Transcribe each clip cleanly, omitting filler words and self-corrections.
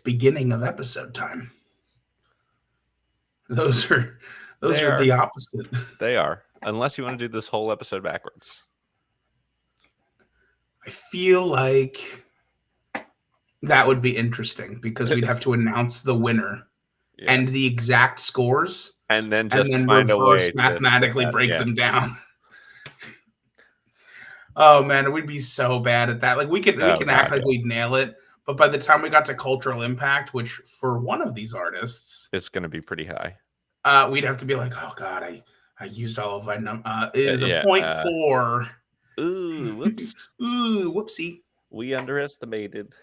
beginning of episode time. Those are They are. the opposite. They are. Unless you want to do this whole episode backwards. I feel like that would be interesting because we'd have to announce the winner and Yes. the exact scores And then and just then find a reverse way to put mathematically that. break Yeah. them down. Oh man, we'd be so bad at that. Like we can Oh, act God, like yeah. we'd nail it, but by the time we got to cultural impact, which for one of these artists, It's going to be pretty high. we'd have to be like, oh god, I used all of my is a Yeah. 0.4. Ooh, whoops. Ooh, whoopsie. We underestimated.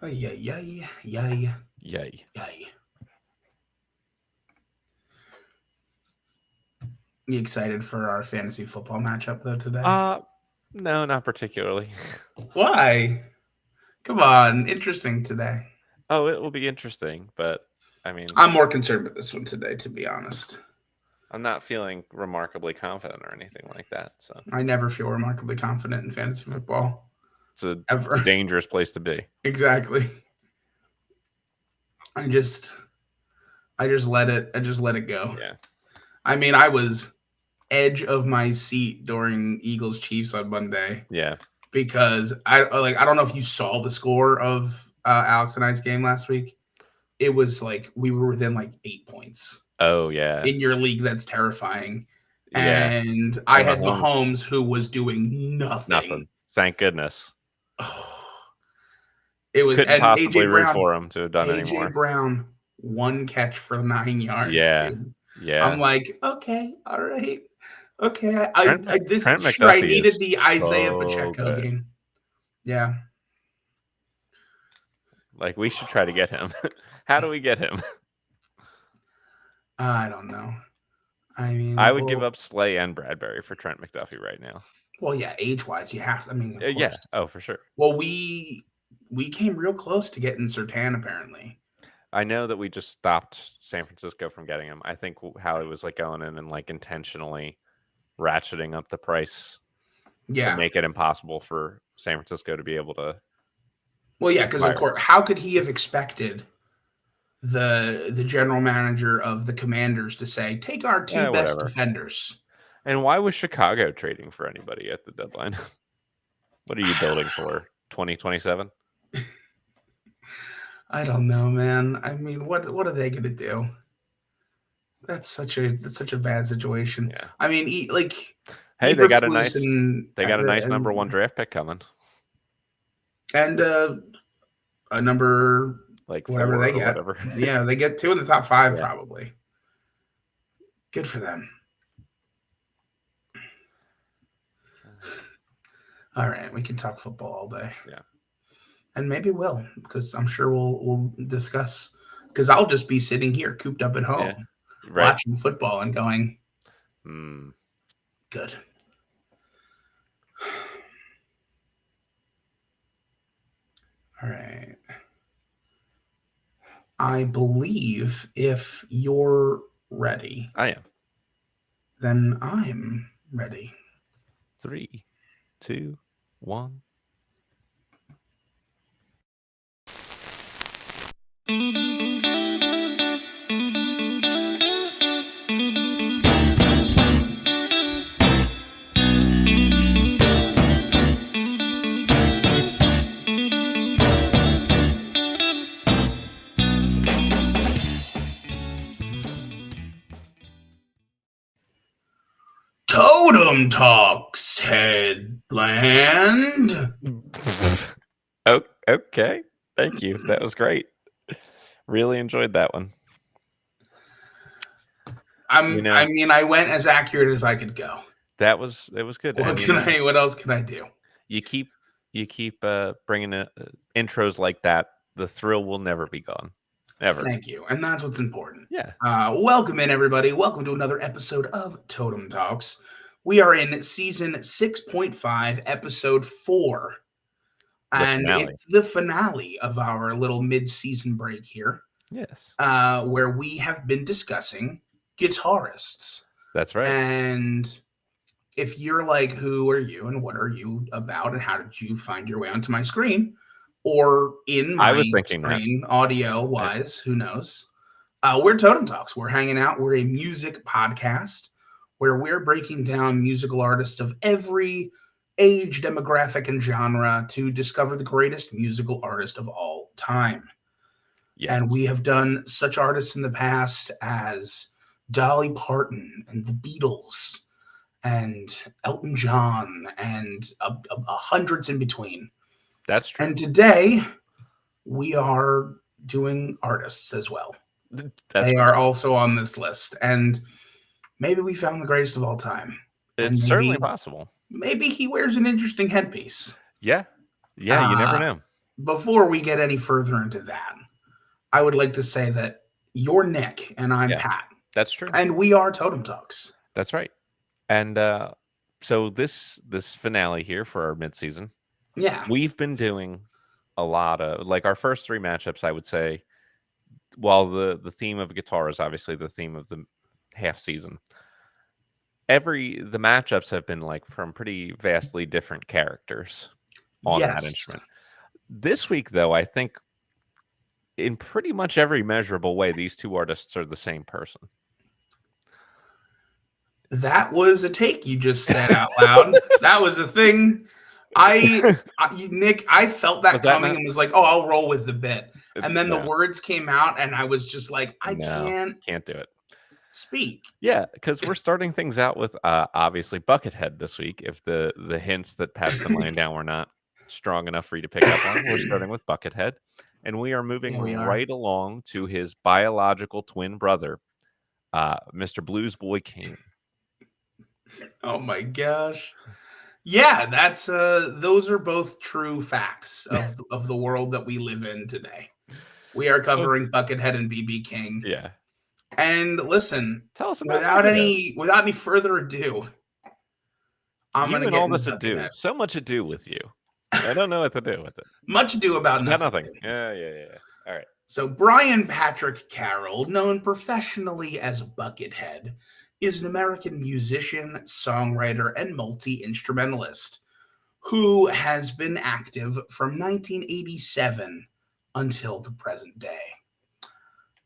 Yay. Yay. You excited for our fantasy football matchup though today? No, not particularly. Why? Come on, interesting today. Oh, it will be interesting, but I mean, I'm more concerned with this one today, to be honest. I'm not feeling remarkably confident or anything like that. So I never feel remarkably confident in fantasy football. it's a Ever. dangerous place to be. Exactly. I just let it go. Yeah. I mean, I was edge of my seat during Eagles Chiefs on Monday. Yeah. Because I don't know if you saw the score of Alex and I's game last week. It was like we were within like 8 points. Oh yeah. In your league, that's terrifying. Yeah. And I had Mahomes who was doing nothing. Thank goodness. It was couldn't and possibly AJ root Brown for him to have done anymore. AJ Brown 1 catch for 9 yards. Yeah. Dude. Yeah. I'm like, okay, all right. Okay. Trent McDuffie I needed the Isaiah so Pacheco good. game. Yeah. Like we should try to get him. How do we get him? I don't know. I mean, I would give up Slay and Bradbury for Trent McDuffie right now. Well, yeah, age-wise, you have to. I mean, of yeah. Oh, for sure. Well, we came real close to getting Surtain, apparently. I know that we just stopped San Francisco from getting him. I think how it was like going in and like intentionally ratcheting up the price to make it impossible for San Francisco to be able to. Well, yeah, because of course, how could he have expected the general manager of the Commanders to say, take our two best defenders? And why was Chicago trading for anybody at the deadline? What are you building for? 2027? I don't know, man. I mean, what are they going to do? That's such a bad situation. Yeah. I mean, hey, they got a nice number 1 draft pick coming, and a number like whatever they get. Whatever. Yeah, they get 2 in the top 5 probably. Good for them. All right, we can talk football all day. Yeah. And maybe we'll, because I'm sure we'll discuss, because I'll just be sitting here cooped up at home watching football and going, good. All right. I believe if you're ready. I am. Then I'm ready. 3, 2, 1. TotemTalks headland. Okay. Thank you. That was great. Really enjoyed that one. I mean, I went as accurate as I could go. It was good. What else can I do? You keep bringing intros like that. The thrill will never be gone. Ever. Thank you. And that's what's important. Yeah. Welcome in, everybody. Welcome to another episode of Totem Talks. We are in season 6.5, episode 4. And it's the finale of our little mid-season break here. Yes. Where we have been discussing guitarists. That's right. And if you're like, who are you and what are you about and how did you find your way onto my screen or in I my was thinking that. screen, audio wise, who knows? We're Totem Talks. We're hanging out. We're a music podcast where we're breaking down musical artists of every age, demographic, and genre to discover the greatest musical artist of all time. Yes. And we have done such artists in the past as Dolly Parton and the Beatles and Elton John and hundreds in between. That's true. And today we are doing artists as well. That's They right. are also on this list. And maybe we found the greatest of all time. And It's certainly possible. maybe he wears an interesting headpiece. Yeah. Yeah, you never know. Before we get any further into that, I would like to say that you're Nick and I'm Pat. That's true. And we are Totem Talks. That's right. And so this finale here for our midseason, we've been doing a lot of, like, our first three matchups, I would say, while the theme of guitar is obviously the theme of the half season, the matchups have been like from pretty vastly different characters on that instrument. This week, though, I think in pretty much every measurable way, these two artists are the same person. That was a take you just said out loud. That was a thing. Nick, I felt that coming and was like, oh, I'll roll with the bit. And then the words came out and I was just like, I can't do it. Speak. Yeah, because we're starting things out with obviously Buckethead this week. If the hints that Pat's been laying down were not strong enough for you to pick up on, we're starting with Buckethead. And we are moving right along to his biological twin brother, Mr. Blues Boy King. Oh my gosh. Yeah, that's those are both true facts of the world that we live in today. We are covering Buckethead and BB King. Yeah. And listen, tell us about without any further ado, I'm going to get all this ado. So much ado with you. I don't know what to do with it. Much ado about nothing. Yeah. All right. So Brian Patrick Carroll, known professionally as Buckethead, is an American musician, songwriter, and multi-instrumentalist who has been active from 1987 until the present day.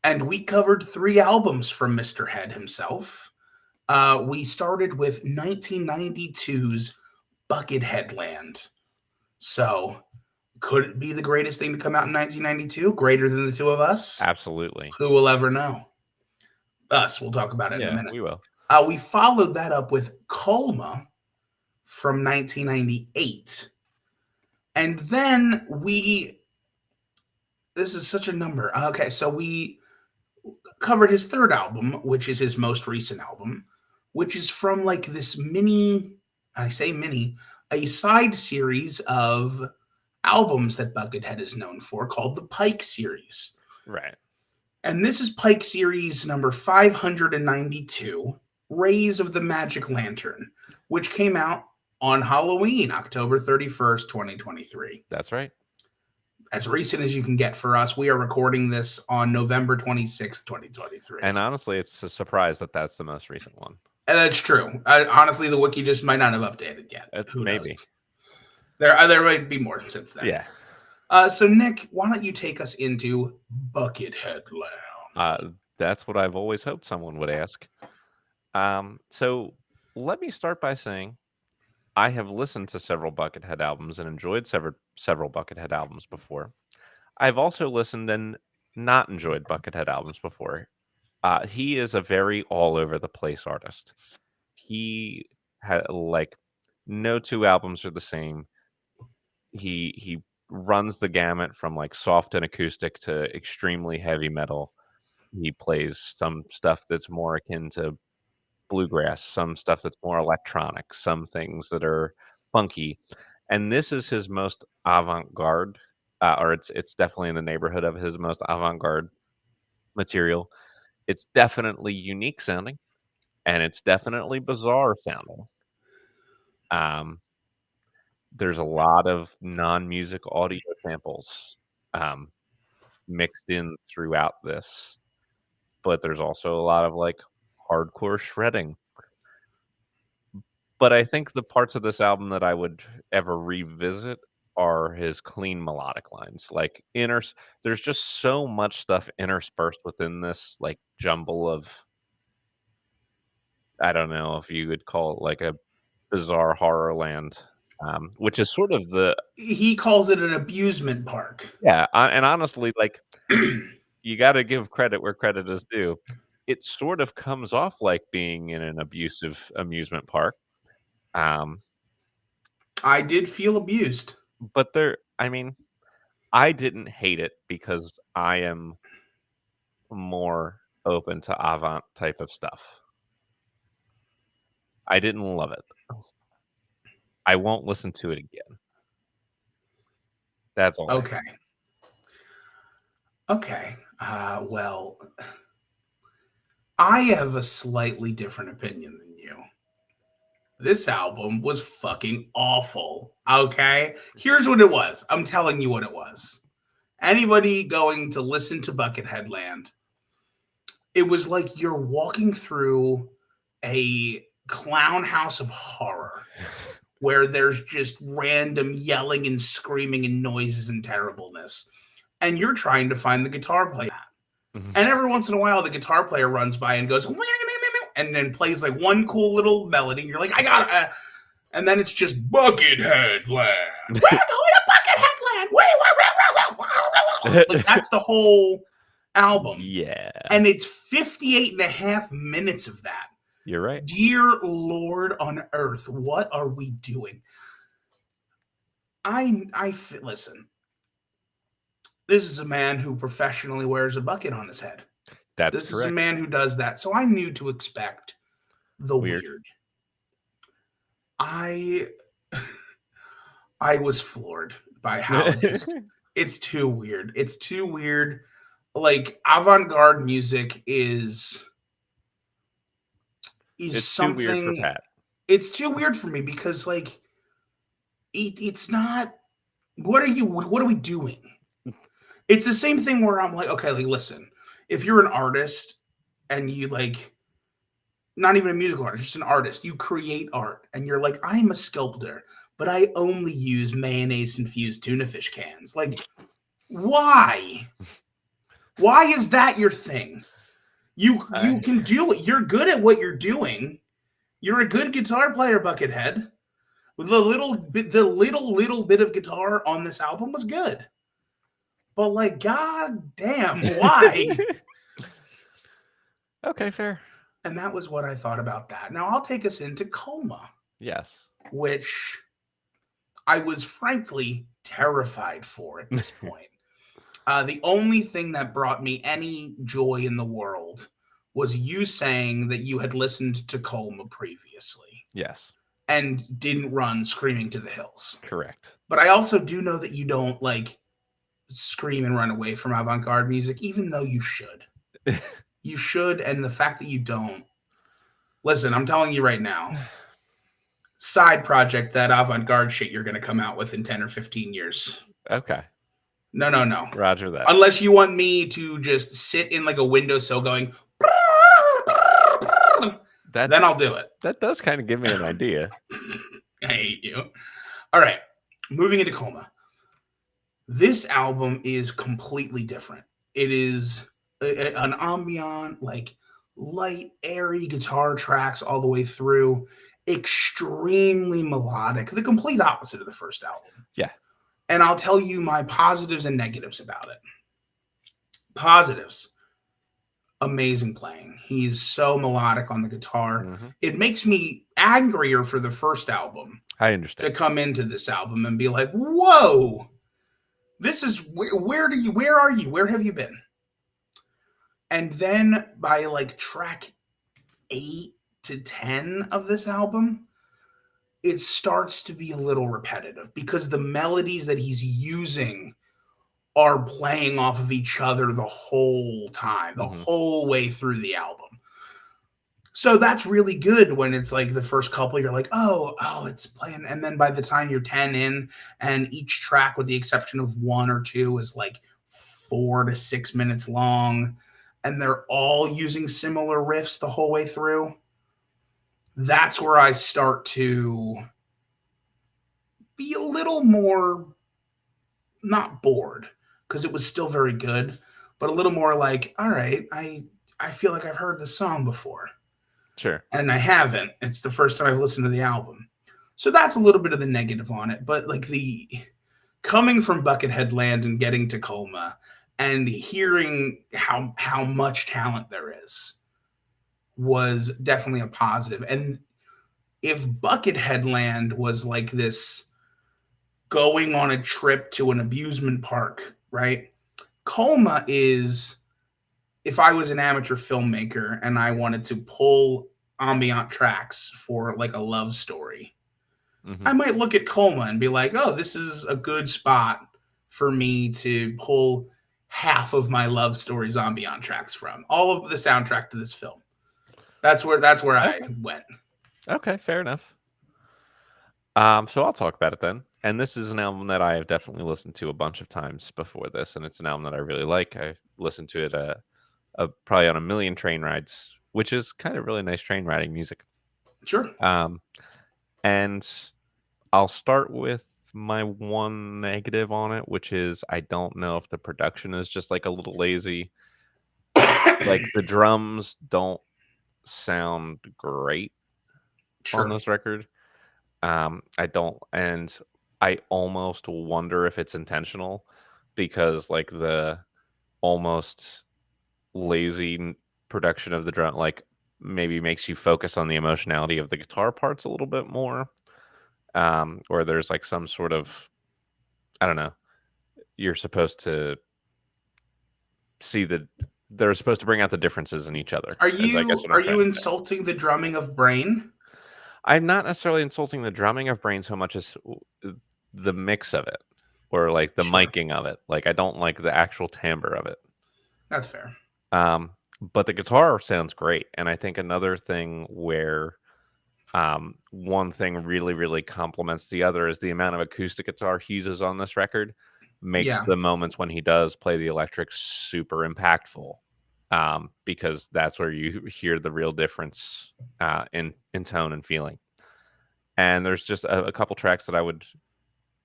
And we covered 3 albums from Mr. Head himself. We started with 1992's Bucketheadland. So, could it be the greatest thing to come out in 1992? Greater than the two of us? Absolutely. Who will ever know? Us. We'll talk about it in a minute. We will. We followed that up with Colma from 1998. And then this is such a number. Okay, so we covered his third album, which is his most recent album, which is from like this I say mini, a side series of albums that Buckethead is known for called the Pike series. Right. And this is Pike series number 592, Rays of the Magic Lantern, which came out on Halloween, October 31st, 2023. That's right. As recent as you can get for us. We are recording this on November 26th, 2023. And honestly, it's a surprise that that's the most recent one. And that's true. Honestly, the wiki just might not have updated yet. Who maybe knows? There might be more since then. Yeah. So, Nick, why don't you take us into Buckethead Land? That's what I've always hoped someone would ask. So let me start by saying I have listened to several Buckethead albums and enjoyed several Buckethead albums before. I've also listened and not enjoyed Buckethead albums before. He is a very all over the place artist. He had no two albums are the same. He runs the gamut from like soft and acoustic to extremely heavy metal. He plays some stuff that's more akin to bluegrass, some stuff that's more electronic, some things that are funky. And this is his most avant-garde, or it's definitely in the neighborhood of his most avant-garde material. It's definitely unique sounding, and it's definitely bizarre sounding. There's a lot of non-music audio samples mixed in throughout this, but there's also a lot of like hardcore shredding. But I think the parts of this album that I would ever revisit are his clean melodic lines. Like there's just so much stuff interspersed within this like jumble of, I don't know if you would call it like a bizarre horror land, which is sort of the He calls it an abusement park. yeah, and honestly, like you got to give credit where credit is due. It sort of comes off like being in an abusive amusement park. I did feel abused. But I mean, I didn't hate it because I am more open to avant type of stuff. I didn't love it. I won't listen to it again. That's all. Okay. Okay. Well, I have a slightly different opinion than you. This album was fucking awful. Okay? Here's what it was. I'm telling you what it was. Anybody going to listen to Buckethead Land, it was like you're walking through a clown house of horror where there's just random yelling and screaming and noises and terribleness. And you're trying to find the guitar player. And every once in a while, the guitar player runs by and goes, and then plays like one cool little melody. And you're like, I got it. And then it's just Buckethead Land. We're going to Buckethead Land. Like, that's the whole album. Yeah. And it's 58 and a half minutes of that. You're right. Dear Lord on earth, what are we doing? Listen. This is a man who professionally wears a bucket on his head. That's this correct. Is a man who does that. So I knew to expect the weird. I was floored by how it's too weird. It's too weird. Like avant-garde music is it's something too weird for Pat. It's too weird for me because like it's not. What are we doing? It's the same thing where I'm like, okay, like listen, if you're an artist and you like, not even a musical artist, just an artist, you create art and you're like, I'm a sculptor, but I only use mayonnaise infused tuna fish cans. Like, why? Why is that your thing? You can do it. You're good at what you're doing. You're a good guitar player, Buckethead. The little bit of guitar on this album was good. But like, god damn, why? Okay, fair. And that was what I thought about that. Now I'll take us into Coma. Yes. Which I was frankly terrified for at this point. The only thing that brought me any joy in the world was you saying that you had listened to Coma previously. Yes. And didn't run screaming to the hills. Correct. But I also do know that you don't like scream and run away from avant-garde music, even though you should. You should, and the fact that you don't. Listen, I'm telling you right now, side project, that avant-garde shit you're going to come out with in 10 or 15 years. Okay. No. Roger that. Unless you want me to just sit in like a windowsill going, then I'll do it. That does kind of give me an idea. I hate you. All right. Moving into Coma. This album is completely different. It is an ambient, like light, airy guitar tracks all the way through. Extremely melodic. The complete opposite of the first album. Yeah. And I'll tell you my positives and negatives about it. Positives. Amazing playing. He's so melodic on the guitar. Mm-hmm. It makes me angrier for the first album. I understand. To come into this album and be like, whoa, this is where are you? Where have you been? And then by like track 8 to 10 of this album, it starts to be a little repetitive because the melodies that he's using are playing off of each other the whole time, the whole way through the album. So that's really good when it's like the first couple, you're like, oh, it's playing. And then by the time you're 10 in and each track, with the exception of 1 or 2, is like 4 to 6 minutes long, and they're all using similar riffs the whole way through, that's where I start to be a little more not bored because it was still very good, but a little more like, all right, I feel like I've heard this song before, Sure. and I haven't. It's the first time I've listened to the album, so that's a little bit of the negative on it. But like the coming from Buckethead Land and getting to Colma and hearing how much talent there is was definitely a positive. And if Buckethead Land was like this going on a trip to an amusement park, right? Colma is if I was an amateur filmmaker and I wanted to pull ambient tracks for like a love story, Mm-hmm. I might look at Colma and be like, "Oh, this is a good spot for me to pull half of my love story's ambient tracks from. All of the soundtrack to this film." That's where I Okay. went. Okay, fair enough. So I'll talk about it then. And this is an album that I have definitely listened to a bunch of times before this, and it's an album that I really like. I listened to it probably on a million train rides, which is kind of really nice train riding music. Sure. Um, and I'll start with my one negative on it, which is I don't know if the production is just like a little lazy. Like the drums don't sound great on Sure. this record. I don't, and I almost wonder if it's intentional because like the almost lazy production of the drum, like maybe makes you focus on the emotionality of the guitar parts a little bit more. Or there's like some sort of, I don't know, you're supposed to see they're supposed to bring out the differences in each other, Are is I guess you what are I'm you trying to say. insulting the drumming of Brain? I'm not necessarily insulting the drumming of Brain so much as the mix of it or like the Sure. miking of it. Like I don't like the actual timbre of it. That's fair. Um, but the guitar sounds great. And I think another thing where one thing really, really complements the other is the amount of acoustic guitar he uses on this record makes Yeah. the moments when he does play the electric super impactful. Because that's where you hear the real difference in tone and feeling. And there's just a couple tracks that I would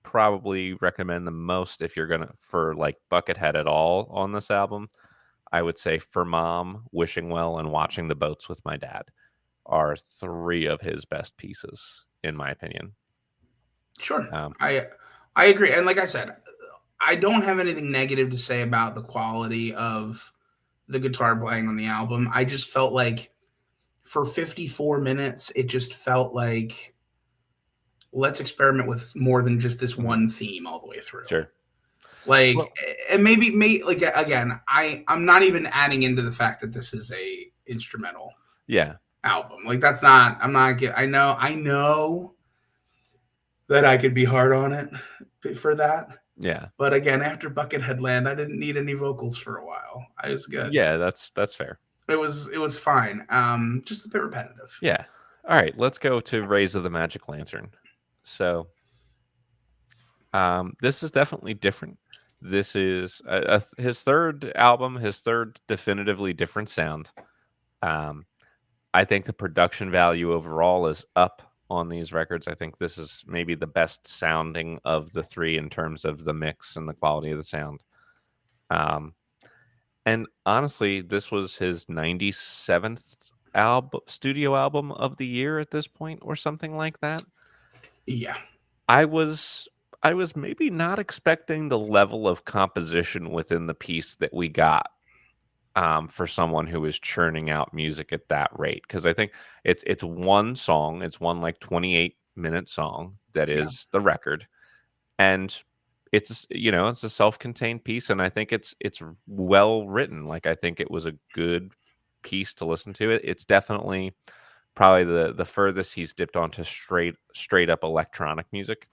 probably recommend the most if you're gonna for like Buckethead at all on this album. I would say For Mom, Wishing Well, and Watching the Boats with My Dad are three of his best pieces, in my opinion. Sure. Um, I agree. And like I said, I don't have anything negative to say about the quality of the guitar playing on the album. I just felt like for 54 minutes, it just felt like let's experiment with more than just this mhm, one theme all the way through. sure. Like, Well, and maybe like again, I'm not even adding into the fact that this is a instrumental yeah, album. Like that's not. I'm not. I know that I could be hard on it for that. yeah, But again, after Buckethead Land, I didn't need any vocals for a while. I was good. yeah. That's fair. It was fine. Just a bit repetitive. Yeah. All right, let's go to Rays of the Magic Lantern. So, this is definitely different. This is his third album, his third definitively different sound. Um, I think the production value overall is up on these records. I think this is maybe the best sounding of the three in terms of the mix and the quality of the sound. Um, and honestly, this was his 97th studio album of the year at this point, or something like that. Yeah. I was I was maybe not expecting the level of composition within the piece that we got for someone who is churning out music at that rate. Because I think it's one song, it's one like 28-minute song that Yeah. is the record, and it's a self-contained piece, and I think it's well written. Like I think it was a good piece to listen to. It's definitely probably the furthest he's dipped onto straight up electronic music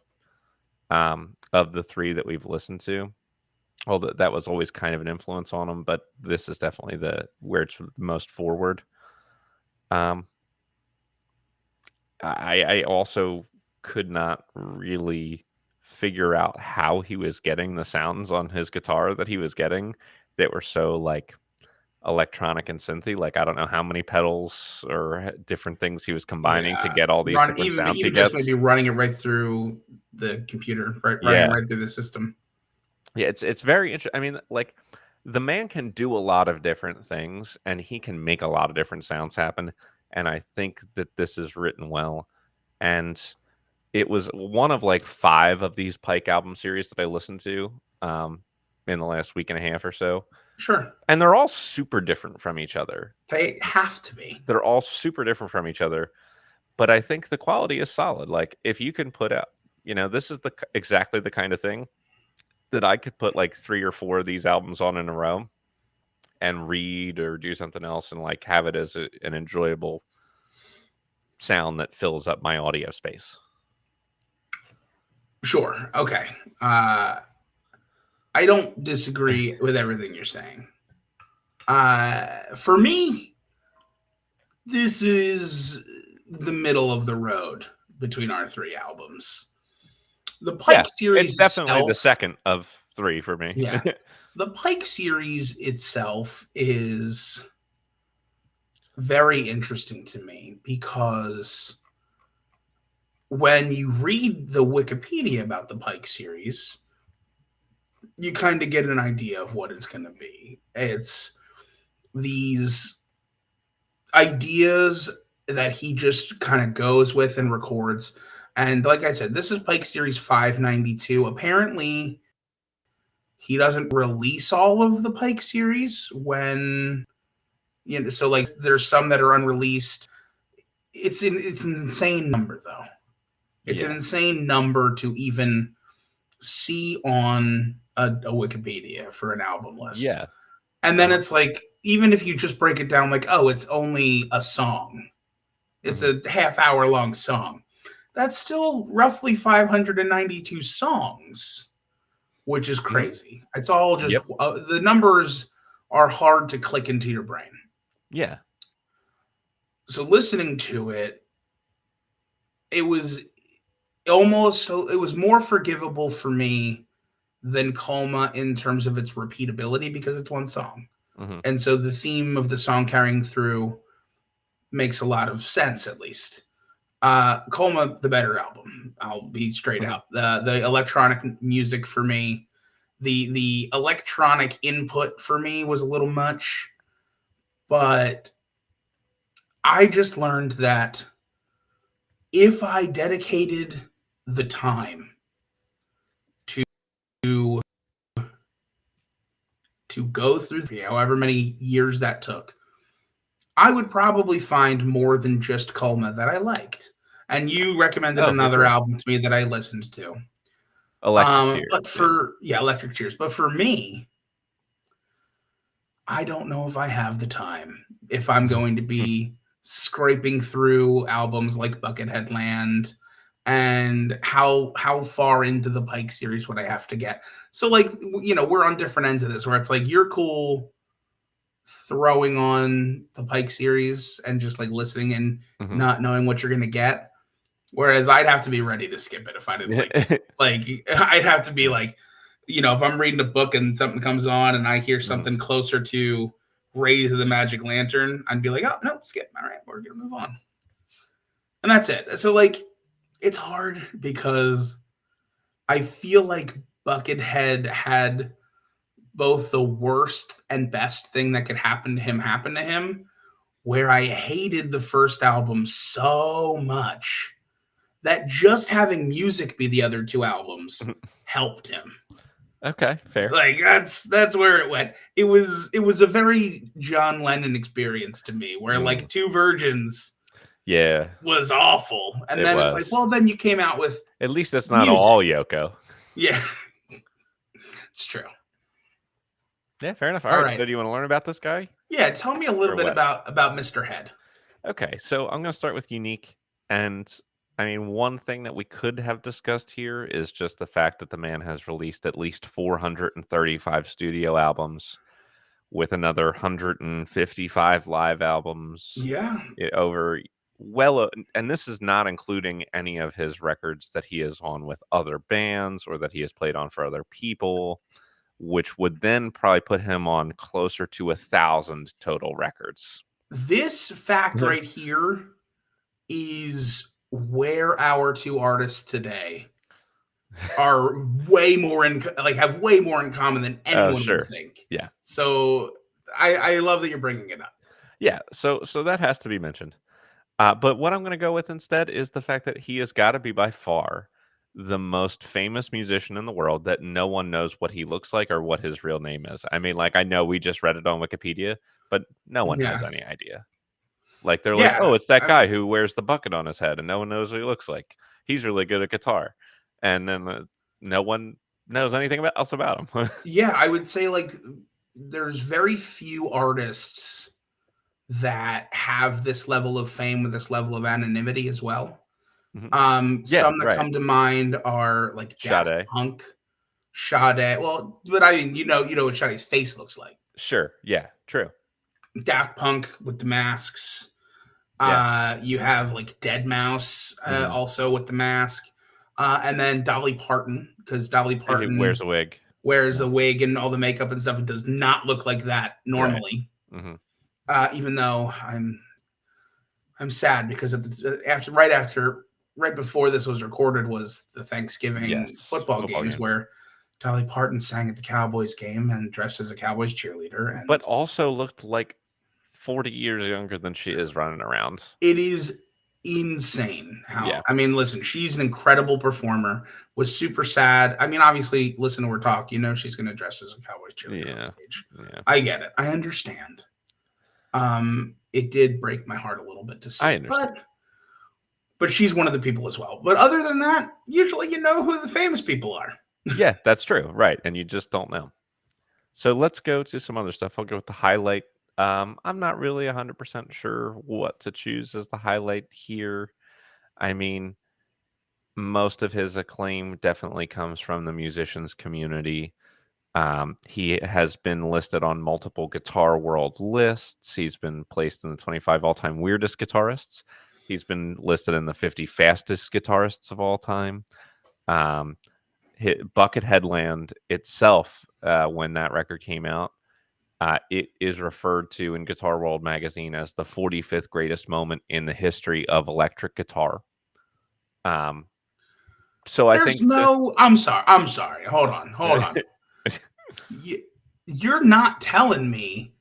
of the three that we've listened to. Although that was always kind of an influence on him, but this is definitely the where it's the most forward. Um, I also could not really figure out how he was getting the sounds on his guitar that he was getting that were so like electronic and synthy. Like, I don't know how many pedals or different things he was combining to Yeah, get all these different sounds he even just gets. maybe running it right through the computer, running it Yeah. right through the system. Yeah, it's very interesting. I mean, like, the man can do a lot of different things, and he can make a lot of different sounds happen, and I think that this is written well. And it was one of, like, 5 of these Pike album series that I listened to, in the last week and a half or so, Sure, and they're all super different from each other. they have to be. They're all super different from each other, but I think the quality is solid. Like, if you can put out, this is exactly the kind of thing that I could put, like, 3 or 4 of these albums on in a row and read or do something else and, like, have it as an enjoyable sound that fills up my audio space. Sure. Okay. I don't disagree with everything you're saying. For me, this is the middle of the road between our 3 albums. The Yeah, Pike it's series definitely the itself, second of 3 for me. yeah, the Pike series itself is very interesting to me because when you read the Wikipedia about the Pike series, you kind of get an idea of what it's going to be. It's these ideas that he just kind of goes with and records. And like I said, this is Pike Series 592. Apparently, he doesn't release all of the Pike series when, so like there's some that are unreleased. It's an insane number though. It's an Yeah. insane number to even see on a Wikipedia for an album list. Yeah. And then it's like, even if you just break it down, like, oh, it's only a song, it's a half-hour long song. That's still roughly 592 songs, which is crazy. It's all just Yep. The numbers are hard to click into your brain. Yeah. So listening to it, it was more forgivable for me than Coma in terms of its repeatability because it's one song. Mhm. And so the theme of the song carrying through makes a lot of sense, at least. Coma, the better album. I'll be straight Mhm. out. The electronic music for me, the electronic input for me was a little much, but I just learned that if I dedicated the time to to go through however many years that took, I would probably find more than just Coma that I liked. And you recommended Oh, for another sure. album to me that I listened to. Electric Tears, But yeah. Electric Tears. But for me, I don't know if I have the time if I'm going to be scraping through albums like Buckethead Land, and how far into the Pike series would I have to get? So like, we're on different ends of this where it's like you're cool throwing on the Pike series and just like listening and Mhm. not knowing what you're gonna get. Whereas I'd have to be ready to skip it if I didn't like it. Like I'd have to be like, if I'm reading a book and something comes on and I hear Mhm. something closer to Raise of the Magic Lantern, I'd be like, oh no, skip. All right, we're gonna move on. And that's it. So like it's hard because I feel like Buckethead had both the worst and best thing that could happen to him, where I hated the first album so much that just having music be the other 2 albums helped him. Okay, fair. Like that's where it went. It was a very John Lennon experience to me, where like 2 Virgins Yeah, was awful, and it then it's like, was. well, then you came out with At least that's not music. all Yoko. Yeah, it's true. Yeah, fair enough. All All right, right. so do you wanna learn about this guy Yeah, tell me a little or bit what? about Mr. Head. Okay, so I'm gonna start with unique, and I mean, one thing that we could have discussed here is just the fact that the man has released at least 435 studio albums with another 155 live albums Yeah. over well, and this is not including any of his records that he is on with other bands or that he has played on for other people. which would then probably put him on closer to 1,000 total records. This fact right here is where our two artists today are way more have way more in common than Oh, anyone would sure. think. Yeah. So I love that you're bringing it up. Yeah. So that has to be mentioned. But what I'm going to go with instead is the fact that he has got to be by far the most famous musician in the world that no one knows what he looks like or what his real name is. I mean, like, I know we just read it on Wikipedia, but no one has Yeah. any idea. Like, they're like, Yeah. oh, it's that guy who wears the bucket on his head, and no one knows what he looks like. He's really good at guitar. And then no one knows anything else about him. Yeah, I would say like there's very few artists that have this level of fame with this level of anonymity as well. Mhm. Yeah, Some that right. come to mind are like Daft Sade. Punk, Sade. Well, but I mean, you know what Sade's face looks like. Sure. Yeah, true. Daft Punk with the masks. Yeah. You have like Dead Mouse Mhm. also with the mask, and then Dolly Parton because Dolly He Parton wears a wig. wears Yeah. the wig and all the makeup and stuff. It does not look like that Right. normally. Mhm. Even though I'm sad because right before this was recorded was the Thanksgiving Yes. football Football games games. where Dolly Parton sang at the Cowboys game and dressed as a Cowboys cheerleader, But and also looked like 40 years younger than she is running around. it is insane Yeah. how I mean, listen, she's an incredible performer. Was super sad. I mean, obviously, listen to her talk. You know, she's going to dress as a Cowboys cheerleader on Yeah. stage. Yeah. I get it. I understand. It did break my heart a little bit to I see, understand. but she's one of the people as well. But other than that, usually you know who the famous people are. Yeah, that's true. Right. And you just don't know. So let's go to some other stuff. I'll go with the highlight. I'm not really 100% sure what to choose as the highlight here. I mean, most of his acclaim definitely comes from the musicians community. He has been listed on multiple Guitar World lists. He's been placed in the 25 all-time weirdest guitarists. He's been listed in the 50 fastest guitarists of all time. Bucket Headland itself, when that record came out, it is referred to in Guitar World magazine as the 45th greatest moment in the history of electric guitar. So I There's think to, no. I'm sorry. I'm sorry. Hold on. Hold on. You're not telling me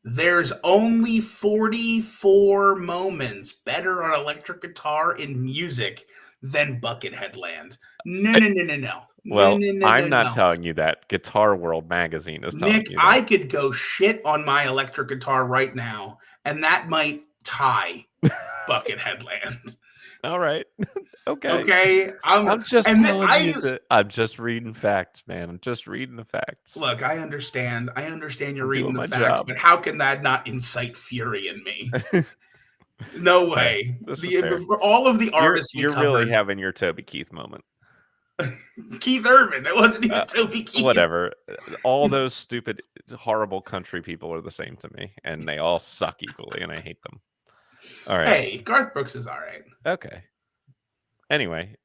there's only 44 moments better on electric guitar in music than Bucket Headland. No, no, no, no, no. No, well, no, no, I'm no, not no. telling you that. Guitar World magazine is telling Nick, you I that. could go shit on my electric guitar right now, and that might tie Bucket Headland. All right. Okay. Okay, I'm just and then telling I you that I'm just reading facts, man. I'm just reading the facts. look. I understand. I understand you're I'm reading doing the my facts, job. but how can that not incite fury in me? No Fair. way. This is The fair. for all of the You're artists we you're really covered, having your Toby Keith moment. Keith Urban. It wasn't Uh, even Toby Keith. Whatever. All those stupid, horrible country people are the same to me, and they all suck equally, and I hate them. All right. Hey, Garth Brooks is all right. Okay. Anyway,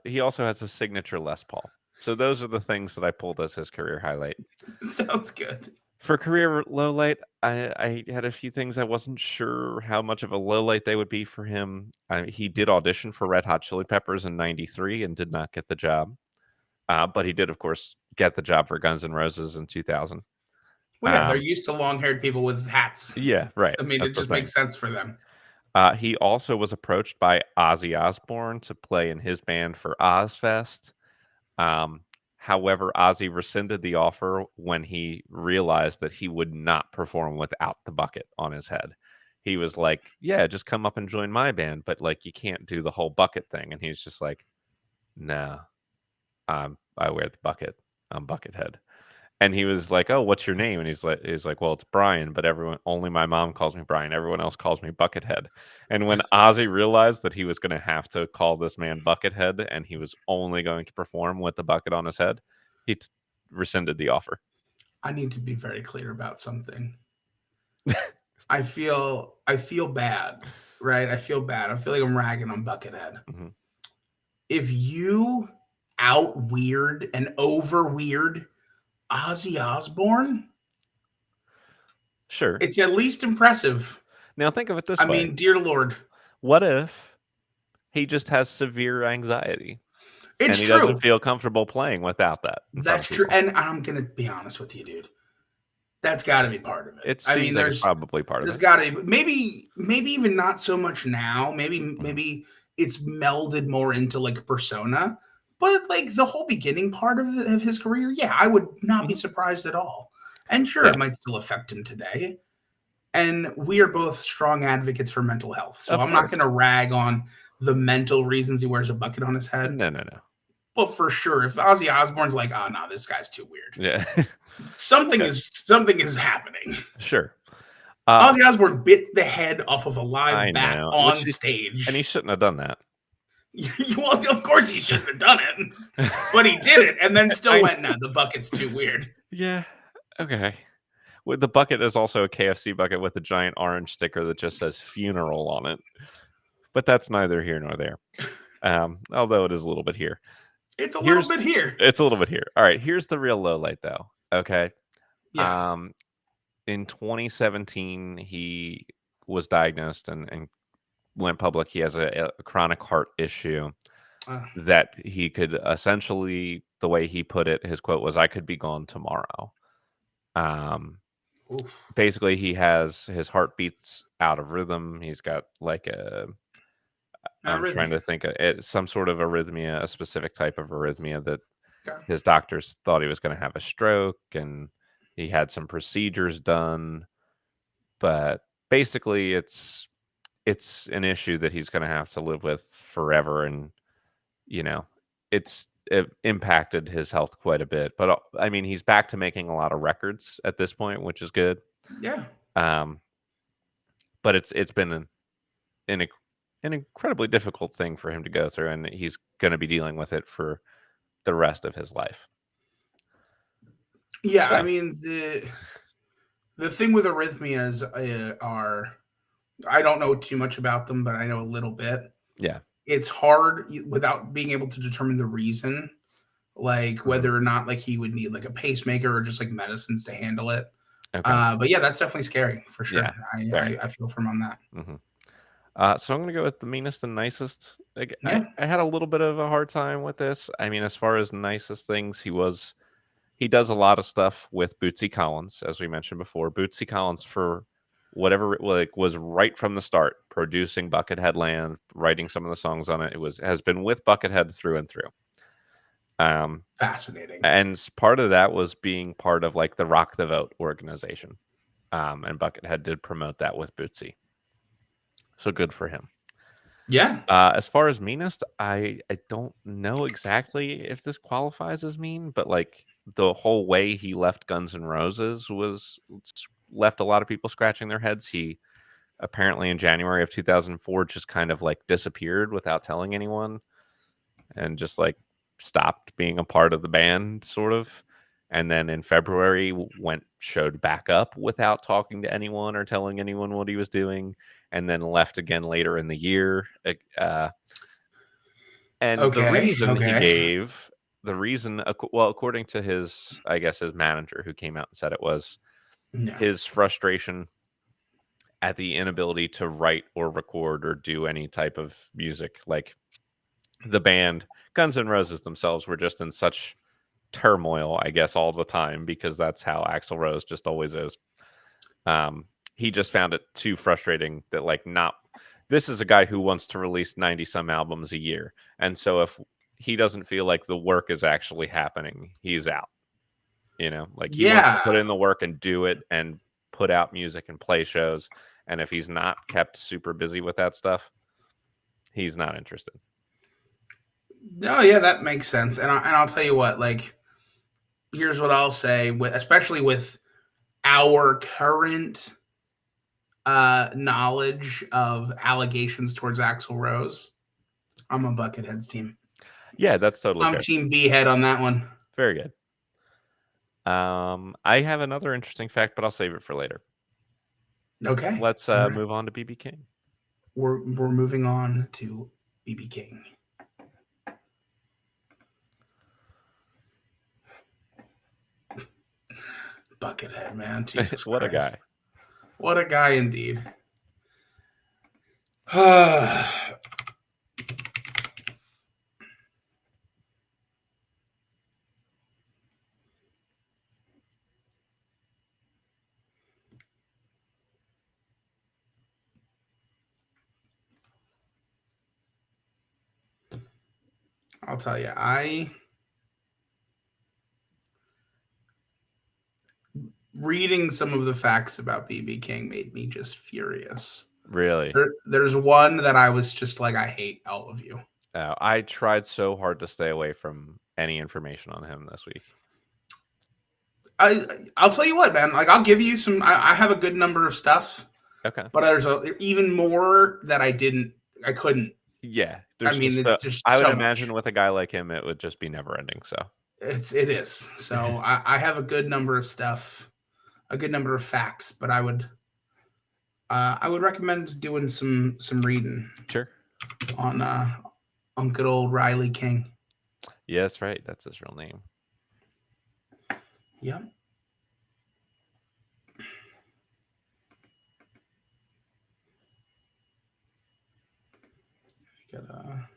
he also has a signature Les Paul. So those are the things that I pulled as his career highlight. Sounds good. For career low light, I had a few things I wasn't sure how much of a low light they would be for him. He did audition for Red Hot Chili Peppers in '93 and did not get the job. But he did, of course, get the job for Guns N' Roses in 2000. Well, yeah, they're used to long-haired people with hats. Yeah, right. I mean, That's it the just thing. makes sense for them. He also was approached by Ozzy Osbourne to play in his band for Ozfest. Um, However, Ozzy rescinded the offer when he realized that he would not perform without the bucket on his head. He was like, "Yeah, just come up and join my band, but like you can't do the whole bucket thing." And he's just like, "No, I wear the bucket. I'm Buckethead." And he was like, "Oh, what's your name?" And he's like, "Well, it's Brian, but only my mom calls me Brian. Everyone else calls me Buckethead." And when Ozzy realized that he was going to have to call this man Buckethead, and he was only going to perform with the bucket on his head, he rescinded the offer. I need to be very clear about something. I feel bad, right? I feel bad. I feel like I'm ragging on Buckethead. Mm-hmm. If you out weird and over weird Ozzy Osbourne? Sure. It's at least impressive. Now think of it this I way. mean, dear Lord. What if he just has severe anxiety It's and he true. doesn't feel comfortable playing without that in front of That's true. people? And I'm going to be honest with you, dude. That's got to be part of it. It I mean, seems like it's probably part of there's it. got to maybe even not so much now. Maybe Mhm. maybe it's melded more into like persona. But like the whole beginning part of his career, yeah, I would not be Mhm. surprised at all. And sure, Yeah, it might still affect him today. And we are both strong advocates for mental health. So of I'm not course. going to rag on the mental reasons he wears a bucket on his head. No, no, no. But for sure, if Ozzy Osbourne's like, oh no, this guy's too weird. Yeah. Something Okay, is happening. sure. Ozzy Osbourne bit the head off of a I live bat know, on and he stage. shouldn't have done that. Well, of course he shouldn't have done it, but he did it, and then still I went, "No, the bucket's too weird." Yeah, okay. With the bucket is also a KFC bucket with a giant orange sticker that just says "funeral" on it, but that's neither here nor there. Although it is a little bit here. It's a little Here's bit here. It's a little bit here. All right, here's the real low light though. Okay. Yeah. Um, in 2017, he was diagnosed and went public. He has a chronic heart issue Uh, that he could essentially, the way he put it, his quote was, "I could be gone tomorrow." Um, oof. Basically, he has his heart beats out of rhythm. He's got like I'm trying to Arrhythmia. think of it, some sort of arrhythmia, a specific type of arrhythmia that Okay. his doctors thought he was going to have a stroke, and he had some procedures done. But basically, it's an issue that he's going to have to live with forever, and you know, it impacted his health quite a bit. But I mean, he's back to making a lot of records at this point, which is good. Yeah. Um, but it's been an an incredibly difficult thing for him to go through, and he's going to be dealing with it for the rest of his life. Yeah. I So, mean the thing with arrhythmias are I don't know too much about them, but I know a little bit. yeah. It's hard without being able to determine the reason, like Mhm. whether or not like he would need like a pacemaker or just like medicines to handle it. Okay. But yeah, that's definitely scary for Yeah. sure. I Very. I, I feel for him on that. Mhm. So I'm gonna go with the meanest and nicest. Like, Yeah, I had a little bit of a hard time with this. I mean, as far as nicest things, he does a lot of stuff with Bootsy Collins, as we mentioned before. Bootsy Collins, for whatever like was right from the start, producing Buckethead Land, writing some of the songs on it. It has been with Buckethead through and through. Um, fascinating. and part of that was being part of like the Rock the Vote organization. And Buckethead did promote that with Bootsy. So good for him. Yeah, As far as meanest, I don't know exactly if this qualifies as mean, but like the whole way he left Guns N' Roses left a lot of people scratching their heads. He apparently in January of 2004 just kind of like disappeared without telling anyone and just like stopped being a part of the band sort of. And then in February showed back up without talking to anyone or telling anyone what he was doing, and then left again later in the year. And the okay, reason he okay. gave, well, according to his, I guess, his manager who came out and said it was No, his frustration at the inability to write or record or do any type of music. Like the band, Guns N' Roses themselves were just in such turmoil, I guess, all the time because that's how Axl Rose just always is. He just found it too frustrating that like not this is a guy who wants to release 90 some albums a year. And so if he doesn't feel like the work is actually happening, he's out. You know, like he wants to yeah, put in the work and do it and put out music and play shows. And if he's not kept super busy with that stuff, he's not interested. no, yeah, that makes sense. And I'll tell you what, like, here's what I'll say, especially with our current knowledge of allegations towards Axl Rose. I'm a Bucketheads team. Yeah, that's totally I'm fair. Team B head on that one. Very good. I have another interesting fact, but I'll save it for later. Okay. Let's All right. move on to BB King. We're moving on to BB King. Buckethead, man. Jesus What a Christ. guy. What a guy indeed. I'll tell you, reading some of the facts about BB King made me just furious. Really? There's one that I was just like, I hate all of you. I tried so hard to stay away from any information on him this week. I'll tell you what, man. Like, I'll give you some. I have a good number of stuff. Okay. But there's even more that I couldn't. Yeah. I mean, it's just I would so imagine much. with a guy like him, it would just be never ending. So It is. So I have a good number of stuff, a good number of facts, but I would recommend doing some reading. Sure. On good old Riley King. Yeah, that's right. That's his real name. Yep. Got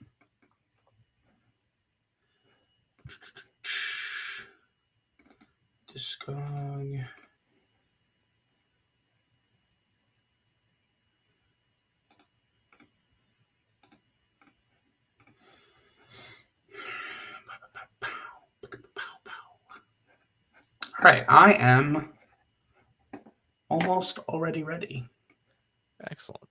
Discog. All right, I am almost already ready. Excellent.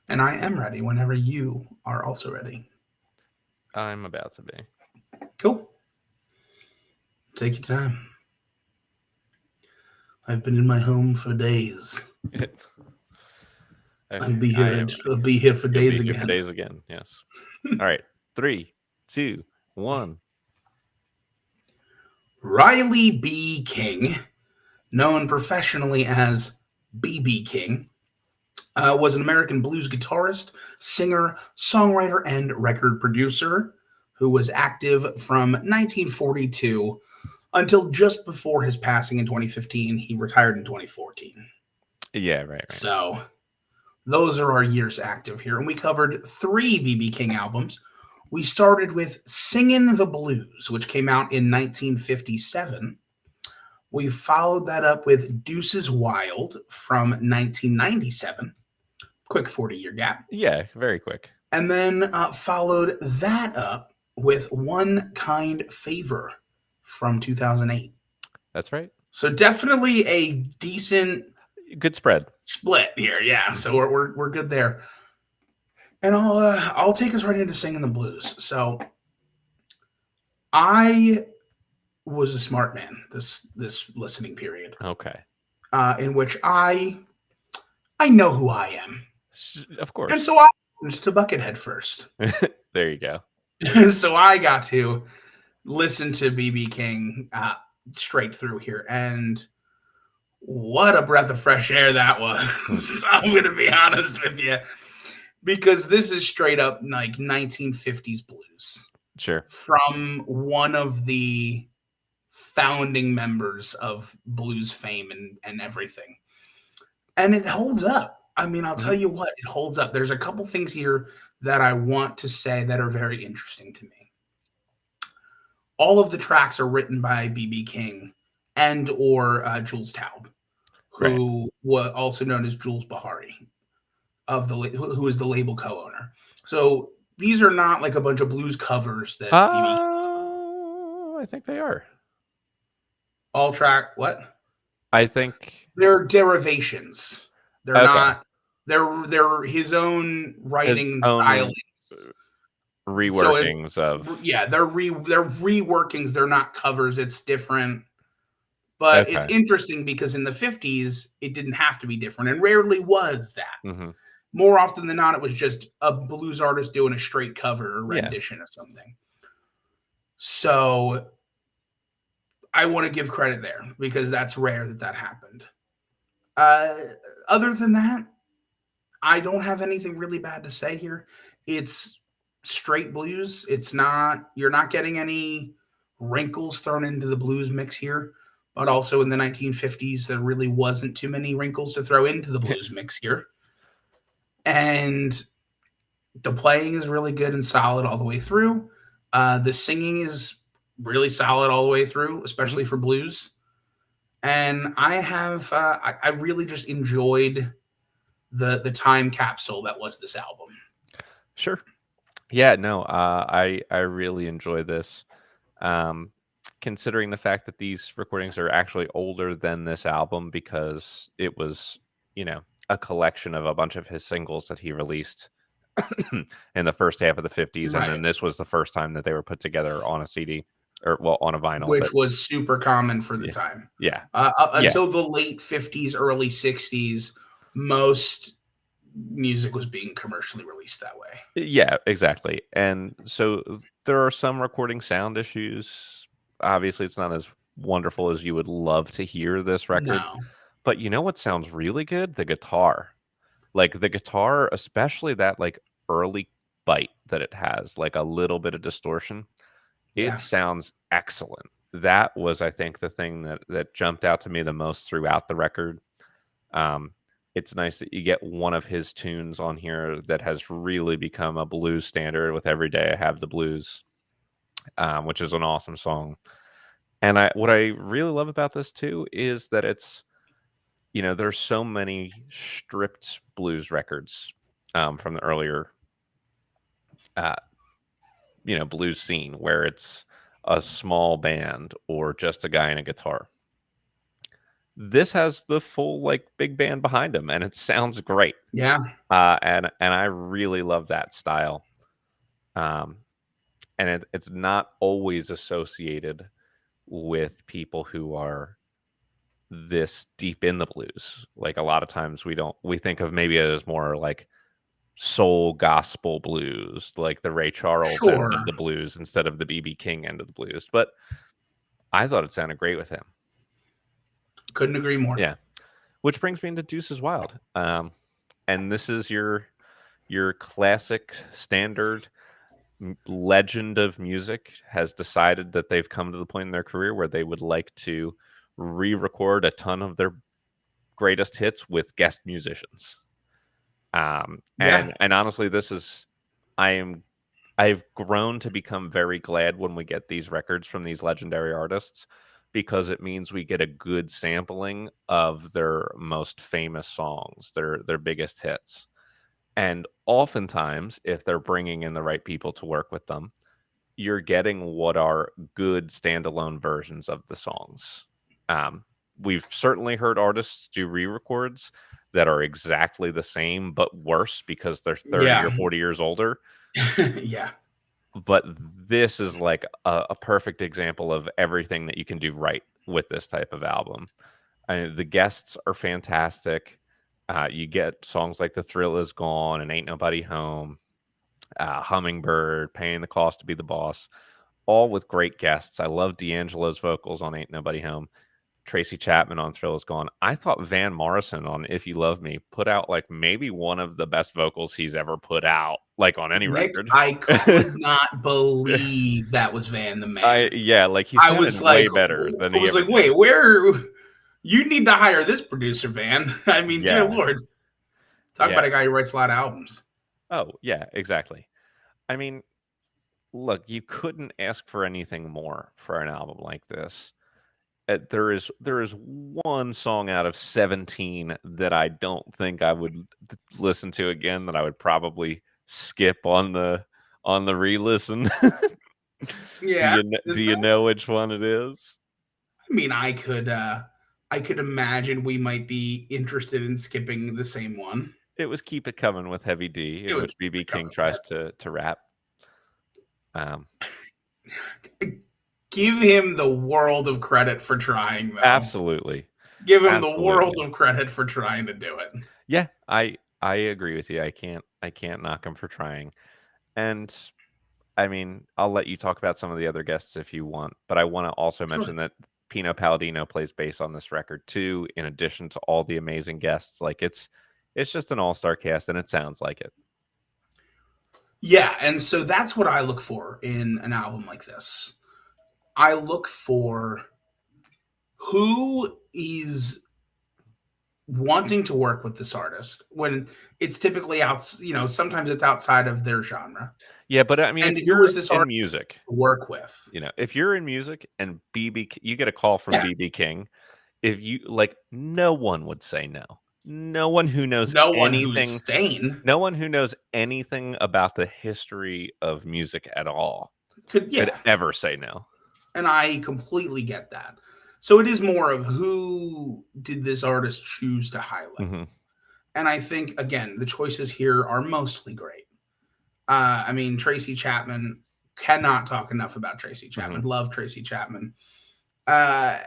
And I am ready whenever you are also ready. I'm about to be. Cool. Take your time. I've been in my home for days. Okay, I'll be here. I'll be here for days again. For days again. Yes. All right. 3, 2, 1. Riley B. King, known professionally as BB King, was an American blues guitarist, singer, songwriter, and record producer who was active from 1942 until just before his passing in 2015. He retired in 2014. Yeah, right. So those are our years active here. And we covered 3 BB King albums. We started with Singin' the Blues, which came out in 1957. We followed that up with Deuces Wild from 1997. Quick 40-year gap. Yeah, very quick. And then followed that up with One Kind Favor from 2008. That's right. So definitely a decent... good spread. Split here, yeah. So we're good there. And I'll take us right into Singing the Blues. So I was a smart man this listening period. Okay. In which I know who I am. Of course. And so I listened to Buckethead first. There you go. So I got to listen to BB King straight through here. And what a breath of fresh air that was. I'm going to be honest with you. Because this is straight up like 1950s blues. Sure. From one of the founding members of blues fame and everything. And it holds up. I mean, I'll tell you what, it holds up. There's a couple things here that I want to say that are very interesting to me. All of the tracks are written by BB King and or Jules Taub, who was also known as Jules Bahari, who is the label co-owner. So these are not like a bunch of blues covers that I think they are. All track what? I think they're derivations. They're not. They're his own writing stylings, reworkings of. Yeah, they're reworkings. They're not covers. It's different. But it's interesting because in the 50s, it didn't have to be different and rarely was that. Mm-hmm. More often than not, it was just a blues artist doing a straight cover or Yeah. rendition of something. So I want to give credit there because that's rare that that happened. Uh, Other than that, I don't have anything really bad to say here. It's straight blues. It's not, you're not getting any wrinkles thrown into the blues mix here. But also in the 1950s, there really wasn't too many wrinkles to throw into the blues mix here. And the playing is really good and solid all the way through. The singing is really solid all the way through, especially for blues. And I really just enjoyed the time capsule that was this album. Sure. Yeah, no, I really enjoy this. Um, Considering the fact that these recordings are actually older than this album because it was, you know, a collection of a bunch of his singles that he released in the first half of the 50s, and Right. then this was the first time that they were put together on a CD or well on a vinyl. But Which was super common for the yeah, time. yeah, Up yeah, until the late 50s, early 60s, most music was being commercially released that way. yeah, exactly. And so there are some recording sound issues. Obviously, it's not as wonderful as you would love to hear this record. No. But you know what sounds really good? The guitar. Like the guitar, especially that like early bite that it has, like a little bit of distortion. It Yeah. sounds excellent. That was, I think, the thing that jumped out to me the most throughout the record. Um, it's nice that you get one of his tunes on here that has really become a blues standard with "Every Day I Have the Blues," which is an awesome song. And what I really love about this too is that it's, you know, there's so many stripped blues records from the earlier, uh, you know, blues scene where it's a small band or just a guy and a guitar. This has the full like big band behind him, and it sounds great. Yeah. And I really love that style. Um, and it's not always associated with people who are this deep in the blues. Like a lot of times we think of maybe it as more like soul gospel blues, like the Ray Charles end Sure. of the blues instead of the BB King end of the blues. But I thought it sounded great with him. Couldn't agree more. Yeah. Which brings me into Deuces Wild. And this is your classic standard legend of music has decided that they've come to the point in their career where they would like to re-record a ton of their greatest hits with guest musicians. Yeah. And honestly, this is I am I've grown to become very glad when we get these records from these legendary artists because it means we get a good sampling of their most famous songs, their biggest hits. And oftentimes, if they're bringing in the right people to work with them, you're getting what are good standalone versions of the songs. Um, we've certainly heard artists do re-records that are exactly the same but worse because they're 30 Yeah. or 40 years older. Yeah. But this is like a perfect example of everything that you can do right with this type of album. The guests are fantastic. You get songs like "The Thrill Is Gone" and "Ain't Nobody Home," "Hummingbird," "Paying the Cost to Be the Boss," all with great guests. I love D'Angelo's vocals on "Ain't Nobody Home." Tracy Chapman on "Thrill Is Gone." I thought Van Morrison on "If You Love Me" put out like maybe one of the best vocals he's ever put out, like on any Nick, record. I could not believe that was Van the Man. Yeah, like he I sounded was like, way better than I he was ever like, did. wait, where? You need to hire this producer, Van. I mean, dear Yeah, Lord, talk yeah. about a guy who writes a lot of albums. Oh, yeah, exactly. I mean, look, you couldn't ask for anything more for an album like this. There is one song out of 17 that I don't think I would listen to again that I would probably skip on the re-listen. Yeah, Do is you there? know which one it is? I mean, I could imagine we might be interested in skipping the same one. It was "Keep It Coming" with Heavy D, It in was which BB King coming. tries to rap. Um, Give him the world of credit for trying, though. Absolutely, Give him the world absolutely. of credit for trying to do it. Yeah, I agree with you. I can't knock him for trying. And I mean, I'll let you talk about some of the other guests if you want, but I want to also Sure. mention that Pino Palladino plays bass on this record too, in addition to all the amazing guests. Like it's just an all-star cast and it sounds like it. Yeah, and so that's what I look for in an album like this. I look for who is wanting to work with this artist when it's typically sometimes it's outside of their genre. Yeah, but I mean, And if who you're is this in artist music, to work with? if you're in music and you get a call from Yeah, BB King, if you like, no one would say no. No one who knows no one who's anything, sane no one who knows anything about the history of music at all could, could yeah, ever say no. and I completely get that. So it is more of who did this artist choose to highlight. Hmm. And I think again, the choices here are mostly great. I mean, Tracy Chapman, cannot talk enough about Tracy Hmm. Chapman. Love Tracy Chapman. Uh,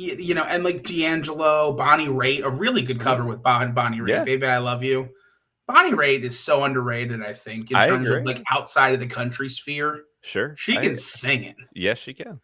and like D'Angelo, Bonnie Raitt, a really good Hmm. cover with Bonnie Raitt, Yeah, "Baby I Love You." Bonnie Raitt is so underrated, I think, in I terms of like agree. outside of the country sphere. Sure. She can sing it. Yes, she can.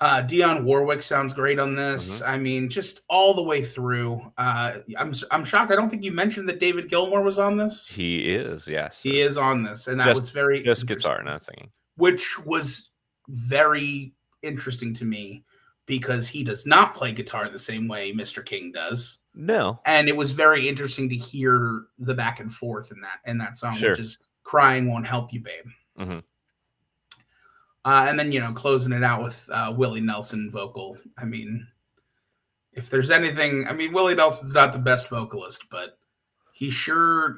Dionne Warwick sounds great on this. Hmm. I mean, just all the way through. I'm shocked. I don't think you mentioned that David Gilmour was on this. He is, yes. He is on this, and that Just was very just guitar, interesting. not singing. Which was very interesting to me because he does not play guitar the same way Mr. King does. No. And it was very interesting to hear the back and forth in that song, which Sure. is "Crying Won't Help You, Babe." Hmm. And then closing it out with Willie Nelson vocal. I mean, if there's anything, I mean, Willie Nelson's not the best vocalist, but he sure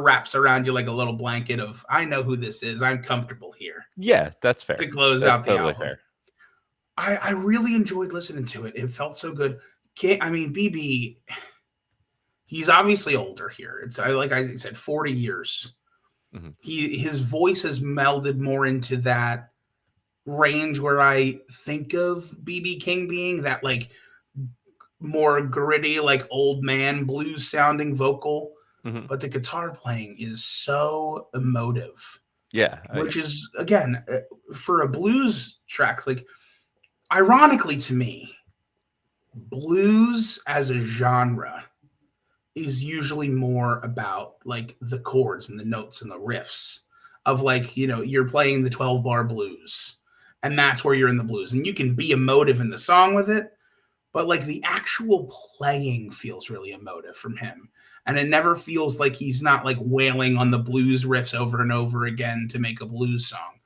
wraps around you like a little blanket of I know who this is. I'm comfortable here Yeah, that's fair. to close That's out the totally album. fair. I really enjoyed listening to it. It felt so good. I mean, BB, he's obviously older here. Like I said, 40 years. Hmm. His voice has melded more into that range where I think of BB King being that like more gritty, like old man blues sounding vocal. Hmm. But the guitar playing is so emotive, Yeah. which is again for a blues track, like ironically to me, blues as a genre is usually more about like the chords and the notes and the riffs of like, you're playing the 12 bar blues and that's where you're in the blues and you can be emotive in the song with it, but like the actual playing feels really emotive from him. And it never feels like he's not like wailing on the blues riffs over and over again to make a blues song.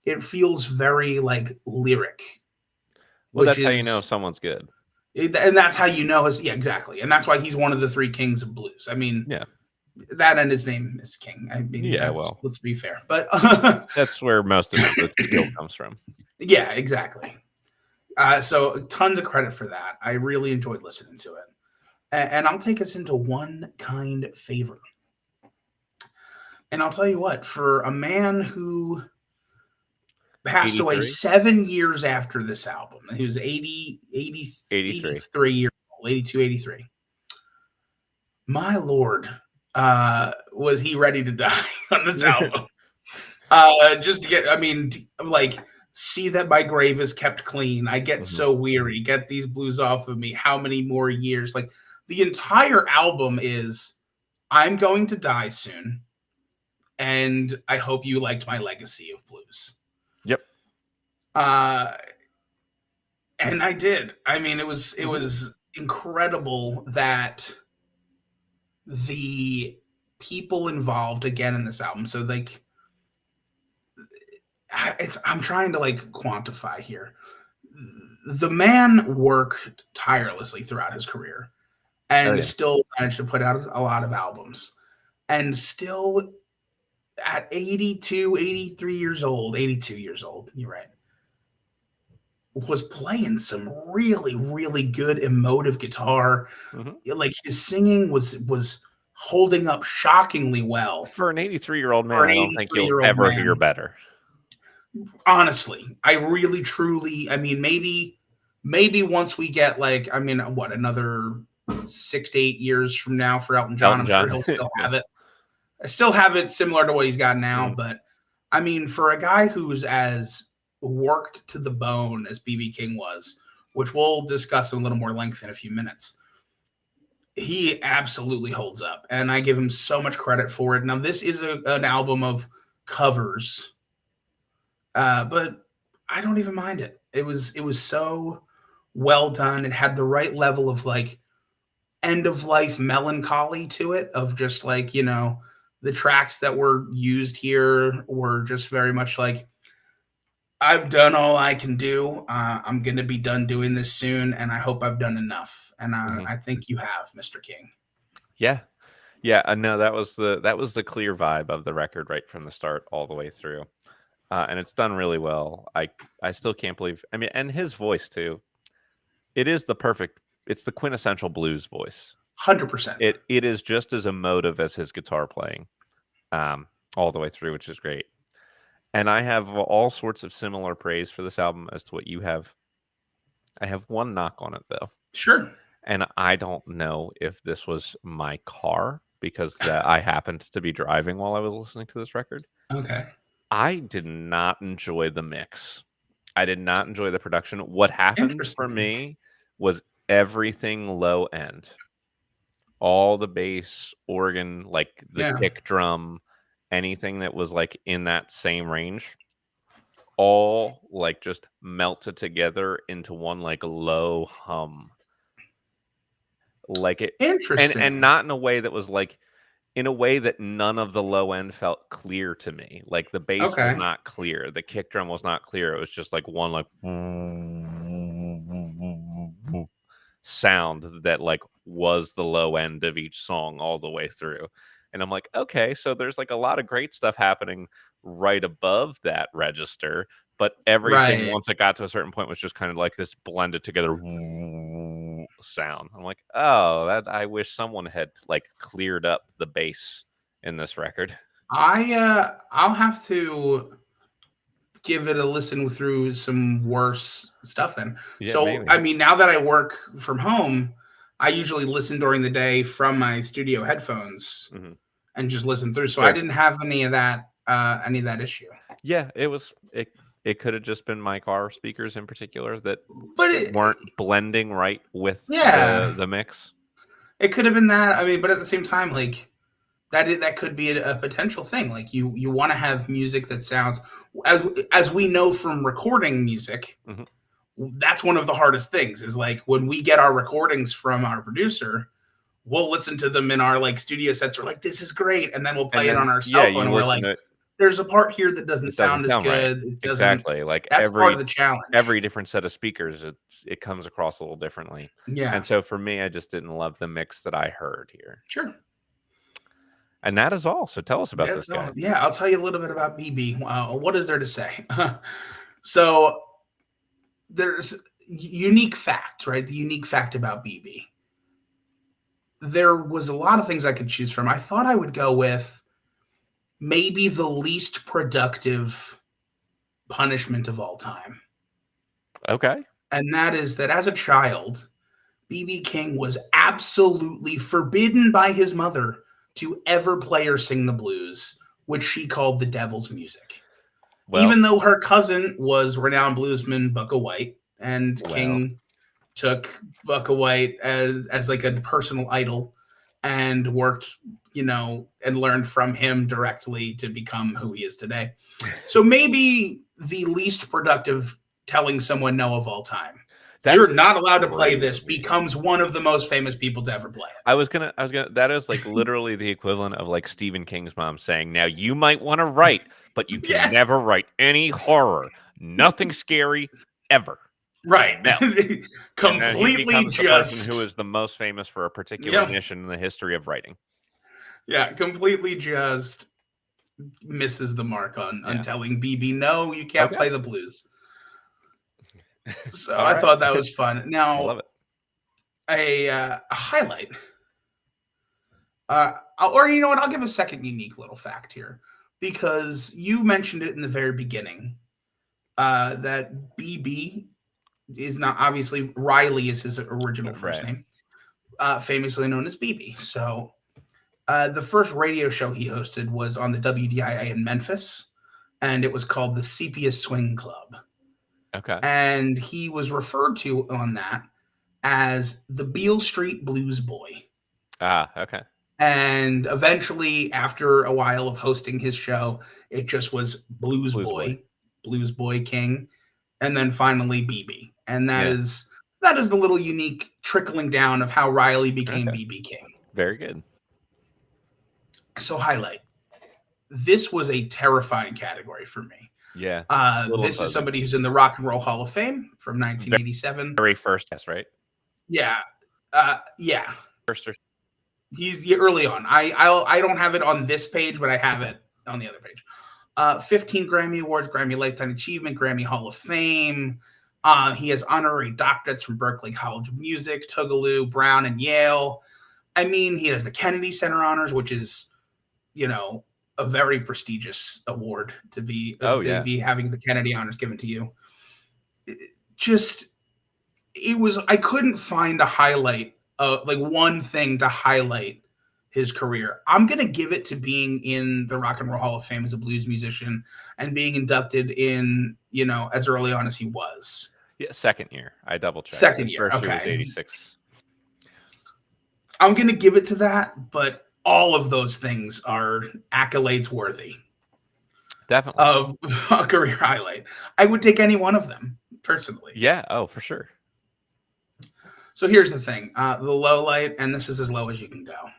It feels very like lyric, Well, which that's how you know is if someone's good. and that's how you know his, yeah, exactly, and that's why he's one of the three kings of blues. I mean, Yeah. that and his name is King. I mean, Yeah, that's, well, let's be fair, but that's where most of the skill comes from. yeah, exactly. So tons of credit for that. I really enjoyed listening to it, and I'll take us into one kind favor. And I'll tell you what, for a man who passed away 83? 7 years after this album, he was 83. 83 years old, 82, 83. My Lord, was he ready to die on this album? Just to get, I mean, like, see that my grave is kept clean. I get Hmm. so weary. Get these blues off of me. How many more years? Like, the entire album is, I'm going to die soon. And I hope you liked my legacy of blues. Yep. Uh, and I did. I mean, it was Hmm. incredible that the people involved again in this album. So like, I'm trying to like quantify here. The man worked tirelessly throughout his career Oh and yeah. still managed to put out a lot of albums, and still at 82, 83 years old, 82 years old, you're right, was playing some really, really good emotive guitar. Hmm. Like his singing was holding up shockingly well For an 83-year-old for man, an I don't think you'll 83-year-old ever hear man. better. Honestly, I really truly, I mean, maybe once we get like, I mean, what, another 6 to 8 years from now for Elton John. Elton I'm sure John. he'll still Yeah. have it. I still have it similar to what he's got now, Mhm. but I mean, for a guy who's as worked to the bone as BB King was, which we'll discuss in a little more length in a few minutes, he absolutely holds up, and I give him so much credit for it. Now, this is an album of covers, but I don't even mind it. It was so well done. It had the right level of like end of life melancholy to it, of just like, the tracks that were used here were just very much like, I've done all I can do. I'm going to be done doing this soon, and I hope I've done enough. And Mhm. I think you have, Mr. King. Yeah. Yeah, no, that was the clear vibe of the record right from the start all the way through. And it's done really well. I still can't believe. I mean, and his voice too. It's the quintessential blues voice. 100%. It is just as emotive as his guitar playing, all the way through, which is great. And I have all sorts of similar praise for this album as to what you have. I have one knock on it though, Sure. and I don't know if this was my car because that I happened to be driving while I was listening to this record. Okay. I did not enjoy the mix. I did not enjoy the production. What happened for Interesting. me was everything low end. All the bass, organ, like the Yeah. kick drum, anything that was like in that same range, all like just melted together into one like low hum. Like it and Interesting. not in a way that was like in a way that none of the low end felt clear to me. Like the bass was Okay. not clear, the kick drum was not clear. It was just like one like sound that like was the low end of each song all the way through. And I'm like, okay, so there's like a lot of great stuff happening right above that register, but everything Right. once it got to a certain point was just kind of like this blended together sound. I'm like, oh, that I wish someone had like cleared up the bass in this record. I'll have to give it a listen through some worse stuff then. Yeah, So, maybe. I mean, now that I work from home, I usually listen during the day from my studio headphones Hmm. and just listen through. So I Sure. didn't have any of that issue. Yeah, it could have just been my car speakers in particular that But weren't blending right with yeah, the mix. it could have been that. I mean, but at the same time, like that could be a potential thing. Like you want to have music that sounds as we know from recording music. Hmm. That's one of the hardest things is like when we get our recordings from our producer, we'll listen to them in our like studio sets. We're like, this is great. And then we'll And play it on then our yeah, cell phone you and we're listen like, to it, there's a part here that doesn't it doesn't sound as sound right. good. It doesn't, Exactly. Like that's part of the challenge. every different set of speakers, it comes across a little differently. Yeah, And so for me, I just didn't love the mix that I heard here. sure. And that is all. So tell us about this That's guy. all. Yeah, I'll tell you a little bit about BB. What is there to say? So there's unique fact, right? The unique fact about BB. There was a lot of things I could choose from. I thought I would go with maybe the least productive punishment of all time. Okay. And that is that as a child, BB King was absolutely forbidden by his mother to ever play or sing the blues, which she called the devil's music. Well, Even though her cousin was renowned bluesman Bukka White, and well. King took Bukka White as like a personal idol and worked, and learned from him directly to become who he is today. So maybe the least productive telling someone no of all time. That's You're not allowed to play this crazy. becomes one of the most famous people to ever play it. I was gonna, that is like literally the equivalent of like Stephen King's mom saying, now you might want to write, but you can Yeah, never write any horror. Nothing scary ever. right. No. And then he Completely becomes the person who just, is the most famous for a particular yeah, niche in the history of writing. yeah, completely just misses the mark on Yeah. telling BB, no, you can't Okay. play the blues. So All I right. thought that was fun. I love Now, it. a highlight, or you know what? I'll give a second unique little fact here because you mentioned it in the very beginning that BB is not obviously Riley is his original first Right. name. famously known as BB. So the first radio show he hosted was on the WDIA in Memphis, and it was called the Sepia Swing Club. Okay. And he was referred to on that as the Beale Street Blues Boy. Ah, okay. And eventually, after a while of hosting his show, it just was Blues Boy, Blues Boy King, and then finally BB. And that is the little unique trickling down of how Riley became BB King. Very good. So highlight. This was a terrifying category for me. Yeah. This is somebody who's in the Rock and Roll Hall of Fame from 1987. Very first, yes, right? Yeah. Yeah. First or he's early on. I don't have it on this page, but I have it on the other page. 15 Grammy Awards, Grammy Lifetime Achievement, Grammy Hall of Fame. He has honorary doctorates from Berklee College of Music, Tougaloo, Brown, and Yale. I mean, he has the Kennedy Center Honors, which is, a very prestigious award to be be having the Kennedy Honors given to you. I couldn't find a highlight, like one thing to highlight his career. I'm going to give it to being in the Rock and Roll Hall of Fame as a blues musician and being inducted in, as early on as he was. Yeah, second year. I double checked. Second year. First okay. year was 86. I'm going to give it to that, but all of those things are accolades worthy. Definitely. Of a career highlight. I would take any one of them, personally. Yeah. Oh, for sure. So here's the thing. The low light, and this is as low as you can go.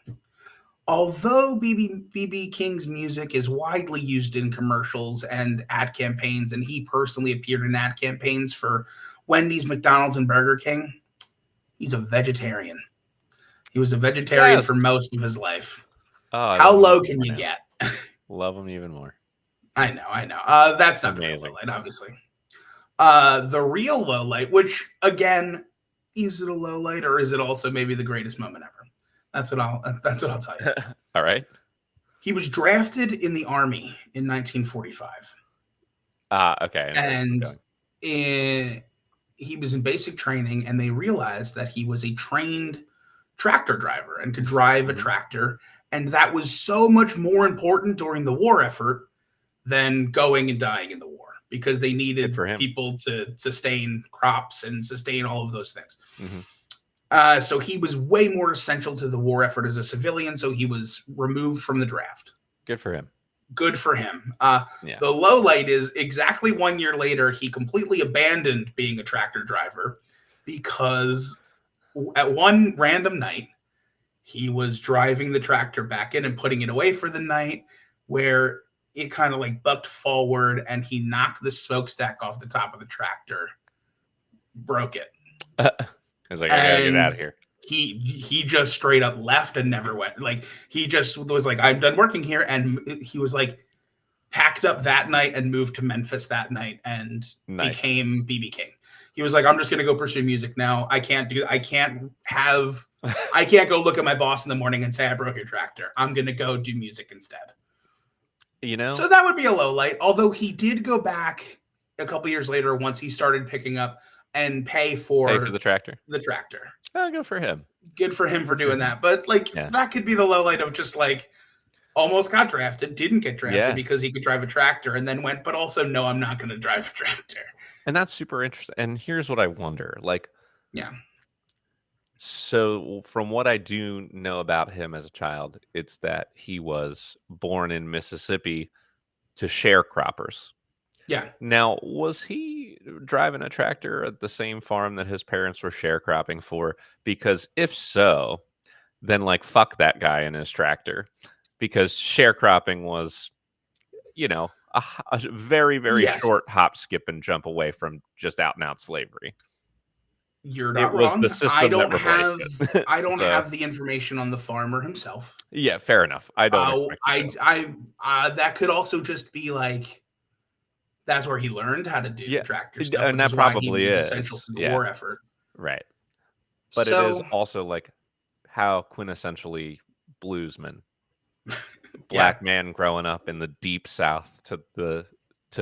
Although BB King's music is widely used in commercials and ad campaigns, and he personally appeared in ad campaigns for Wendy's, McDonald's, and Burger King, he's a vegetarian. He was a vegetarian for most of his life. Oh, how low can you get? Love him even more. I know. That's not amazing. The low light, obviously. The real low light, which, again, is it a low light or is it also maybe the greatest moment ever? That's what I'll tell you. All right. He was drafted in the Army in 1945. Okay. And he was in basic training, and they realized that he was a trained tractor driver and could drive a tractor. And that was so much more important during the war effort than going and dying in the war, because they needed people to sustain crops and sustain all of those things. Mm-hmm. So he was way more essential to the war effort as a civilian. So he was removed from the draft. Good for him. Good for him. The low light is exactly 1 year later, he completely abandoned being a tractor driver because at one random night, he was driving the tractor back in and putting it away for the night, where it kind of like bucked forward and he knocked the smokestack off the top of the tractor, broke it. I was like, I gotta get out of here. He just straight up left and never went. Like, he just was like, I'm done working here. And he was like, packed up that night and moved to Memphis that night and became BB King. He was like, I'm just going to go pursue music now. I can't go look at my boss in the morning and say, I broke your tractor. I'm going to go do music instead. So that would be a low light. Although he did go back a couple years later, once he started picking up and pay for the tractor. Oh, good for him. Good for him for doing that. But that could be the low light of just like almost got drafted, didn't get drafted because he could drive a tractor, and then went, but also, no, I'm not going to drive a tractor. And that's super interesting. And here's what I wonder. So from what I do know about him as a child, it's that he was born in Mississippi to sharecroppers. Yeah. Now, was he driving a tractor at the same farm that his parents were sharecropping for? Because if so, then fuck that guy and his tractor. Because sharecropping was, a very, very short hop, skip, and jump away from just out and out slavery. You're not wrong. Was the system I don't have the information on the farmer himself. Yeah, fair enough. I don't. That could also just be that's where he learned how to do the tractor stuff, and that probably is essential to the war effort, right? But it is also how quintessentially bluesman. Black man growing up in the deep South to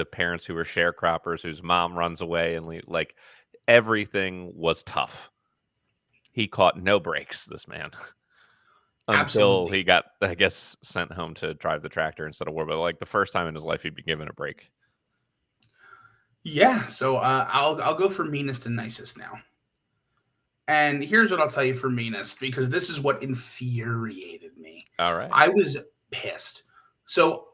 parents who were sharecroppers, whose mom runs away, and everything was tough. he caught no breaks, this man, until he Absolutely. got, I guess, sent home to drive the tractor instead of war. But like the first time in his life, he'd be given a break. Yeah, so I'll go for meanest and nicest now. And here's what I'll tell you for meanest, because this is what infuriated me. All right. I was pissed. So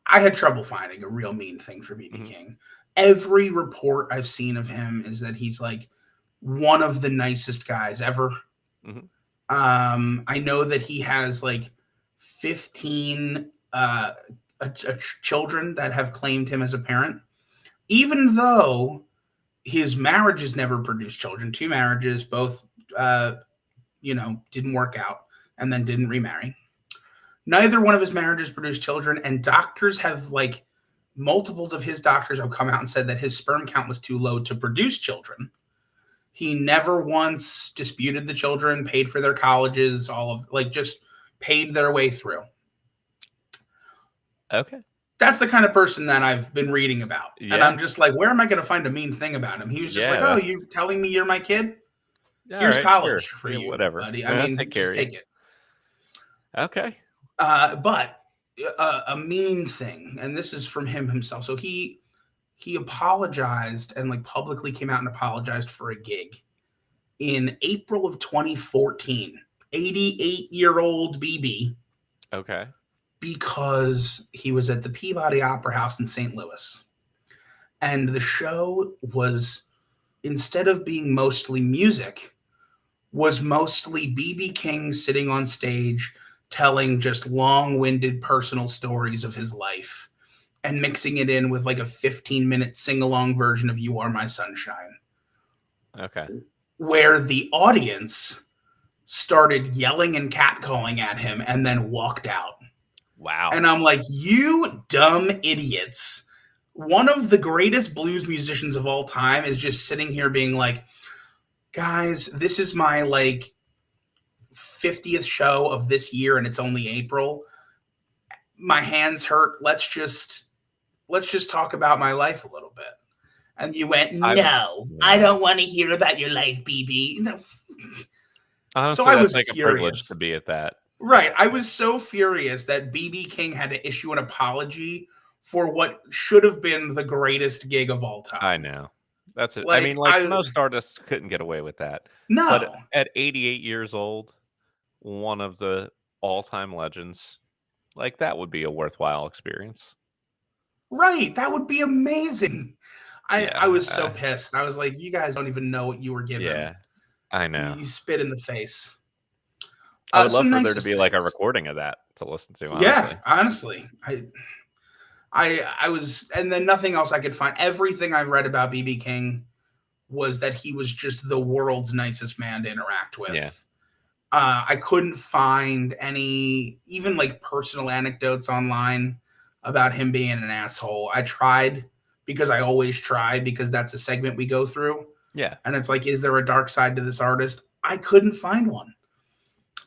I had trouble finding a real mean thing for BB Mm-hmm. King. Every report I've seen of him is that he's like one of the nicest guys ever. Mm-hmm. I know that he has like 15 children that have claimed him as a parent, even though his marriages never produced children. Two marriages, both, didn't work out and then didn't remarry. Neither one of his marriages produced children, and doctors have like multiples of his doctors have come out and said that his sperm count was too low to produce children. He never once disputed the children, paid for their colleges, all of like just paid their way through. Okay. That's the kind of person that I've been reading about. Yeah. And I'm just like, where am I going to find a mean thing about him? He was just like, oh, you telling me you're my kid? Here's college for you, whatever, buddy. I mean, just take it. Okay. But a mean thing, and this is from him himself. So he apologized and like publicly came out and apologized for a gig in April of 2014. 88-year-old BB. Okay. Because he was at the Peabody Opera House in St. Louis. And the show was, instead of being mostly music, was mostly BB King sitting on stage telling just long-winded personal stories of his life and mixing it in with like a 15-minute sing-along version of You Are My Sunshine. Okay. Where the audience started yelling and catcalling at him and then walked out. Wow. And I'm like, you dumb idiots. One of the greatest blues musicians of all time is just sitting here being like, guys, this is my like 50th show of this year and it's only April. My hands hurt. Let's just talk about my life a little bit. And you went, no, I don't want to hear about your life, BB. No. Honestly, so I that's was like furious. A privilege to be at that. Right. I was so furious that BB King had to issue an apology for what should have been the greatest gig of all time. I know. That's it. Like, I mean, most artists couldn't get away with that. No. But at 88 years old, one of the all-time legends, like that would be a worthwhile experience. Right. That would be amazing. I was so pissed. I was like, you guys don't even know what you were given. Yeah, I know. You spit in the face. I would love for there to be like a recording of that to listen to. Honestly. Yeah, honestly. I was, and then nothing else I could find. Everything I've read about BB King was that he was just the world's nicest man to interact with. Yeah. I couldn't find any, even like personal anecdotes online about him being an asshole. I tried, because I always try, because that's a segment we go through. Yeah. And it's like, is there a dark side to this artist? I couldn't find one.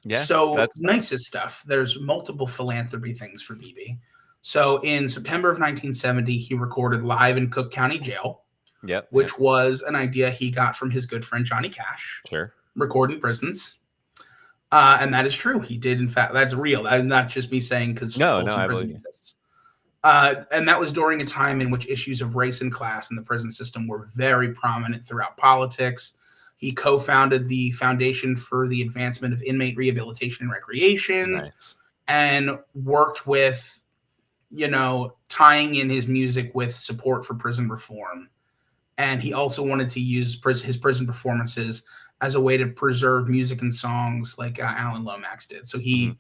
Yeah. So that's nicest stuff. There's multiple philanthropy things for BB. So in September of 1970, he recorded Live in Cook County Jail. Yep. Which was an idea he got from his good friend Johnny Cash. Sure. Recording prisons. And that is true. He did, in fact, that's real. That's not just me saying because Folsom Prison exists. And that was during a time in which issues of race and class in the prison system were very prominent throughout politics. He co-founded the Foundation for the Advancement of Inmate Rehabilitation and Recreation, and worked with, tying in his music with support for prison reform. And he also wanted to use his prison performances as a way to preserve music and songs like Alan Lomax did. So he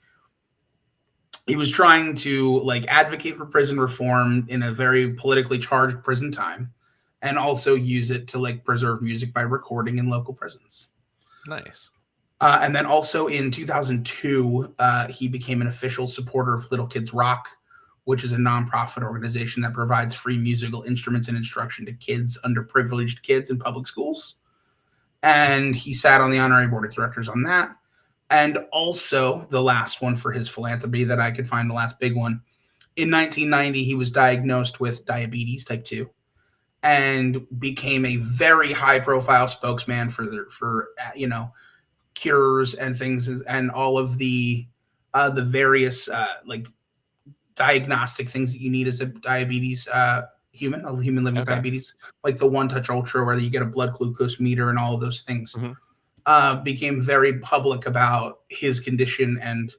was trying to like advocate for prison reform in a very politically charged prison time, and also use it to like preserve music by recording in local prisons. Nice. And then also in 2002, he became an official supporter of Little Kids Rock, which is a nonprofit organization that provides free musical instruments and instruction to underprivileged kids in public schools. And he sat on the honorary board of directors on that. And also the last one for his philanthropy that I could find, the last big one. In 1990, he was diagnosed with diabetes type 2 and became a very high profile spokesman for cures and things, and all of the various like diagnostic things that you need as a diabetes human, a human living with Okay. diabetes, like the One Touch Ultra, where you get a blood glucose meter and all of those things, Mm-hmm. became very public about his condition and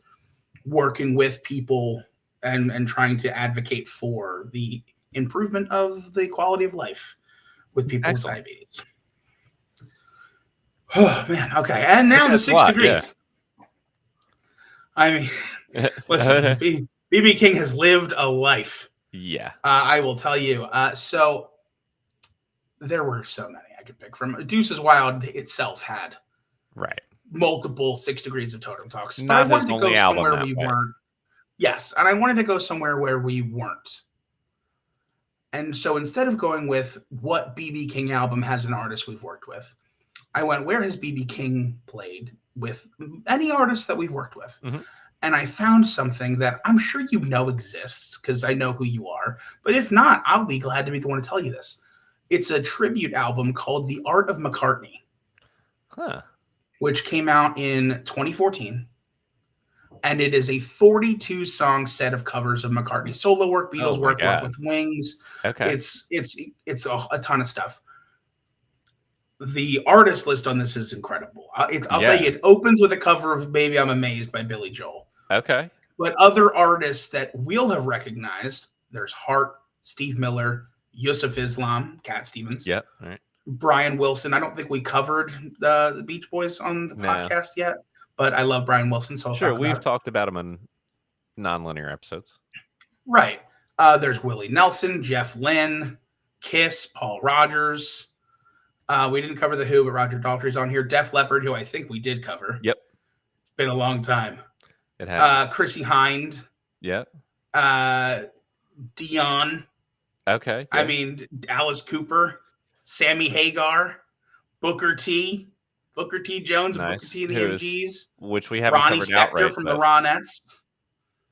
working with people and trying to advocate for the improvement of the quality of life with people with Excellent. diabetes. Oh man, okay. And now Okay, the that's a six lot. Yeah. degrees. I mean, listen, BB King has lived a life. Yeah. I will tell you. So there were so many I could pick from. Deuce is Wild itself had Right. multiple 6 degrees of Totem Talks, but I Not his wanted to go only album somewhere that we way. weren't. Yes, and I wanted to go somewhere where we weren't. And so instead of going with what BB King album has an artist we've worked with, I went, where has BB King played with any artists that we've worked with? Mm-hmm. And I found something that I'm sure you know exists because I know who you are. But if not, I'll be glad to be the one to tell you this. It's a tribute album called The Art of McCartney, which came out in 2014. And it is a 42 song set of covers of McCartney solo work, Beatles Oh my work God. with Wings. Okay. It's a ton of stuff. The artist list on this is incredible. I'll tell you, it opens with a cover of "Baby I'm Amazed" by Billy Joel. Okay. But other artists that we'll have recognized, there's Hart, Steve Miller, Yusuf Islam, Cat Stevens, Yep. All right. Brian Wilson. I don't think we covered the Beach Boys on the podcast yet, but I love Brian Wilson, so I'll talk about we've it. talked about him in non-linear episodes. Right. There's Willie Nelson, Jeff Lynne, Kiss, Paul Rogers. We didn't cover The Who, but Roger Daltrey's on here. Def Leppard, who I think we did cover. Yep. It's been a long time. It has. Chrissy Hind. Yep. Dion. Okay. I mean, Alice Cooper, Sammy Hagar, Booker T. Jones, and Booker T and the MGs. Which we haven't Ronnie covered Spector outright, from the Ronettes.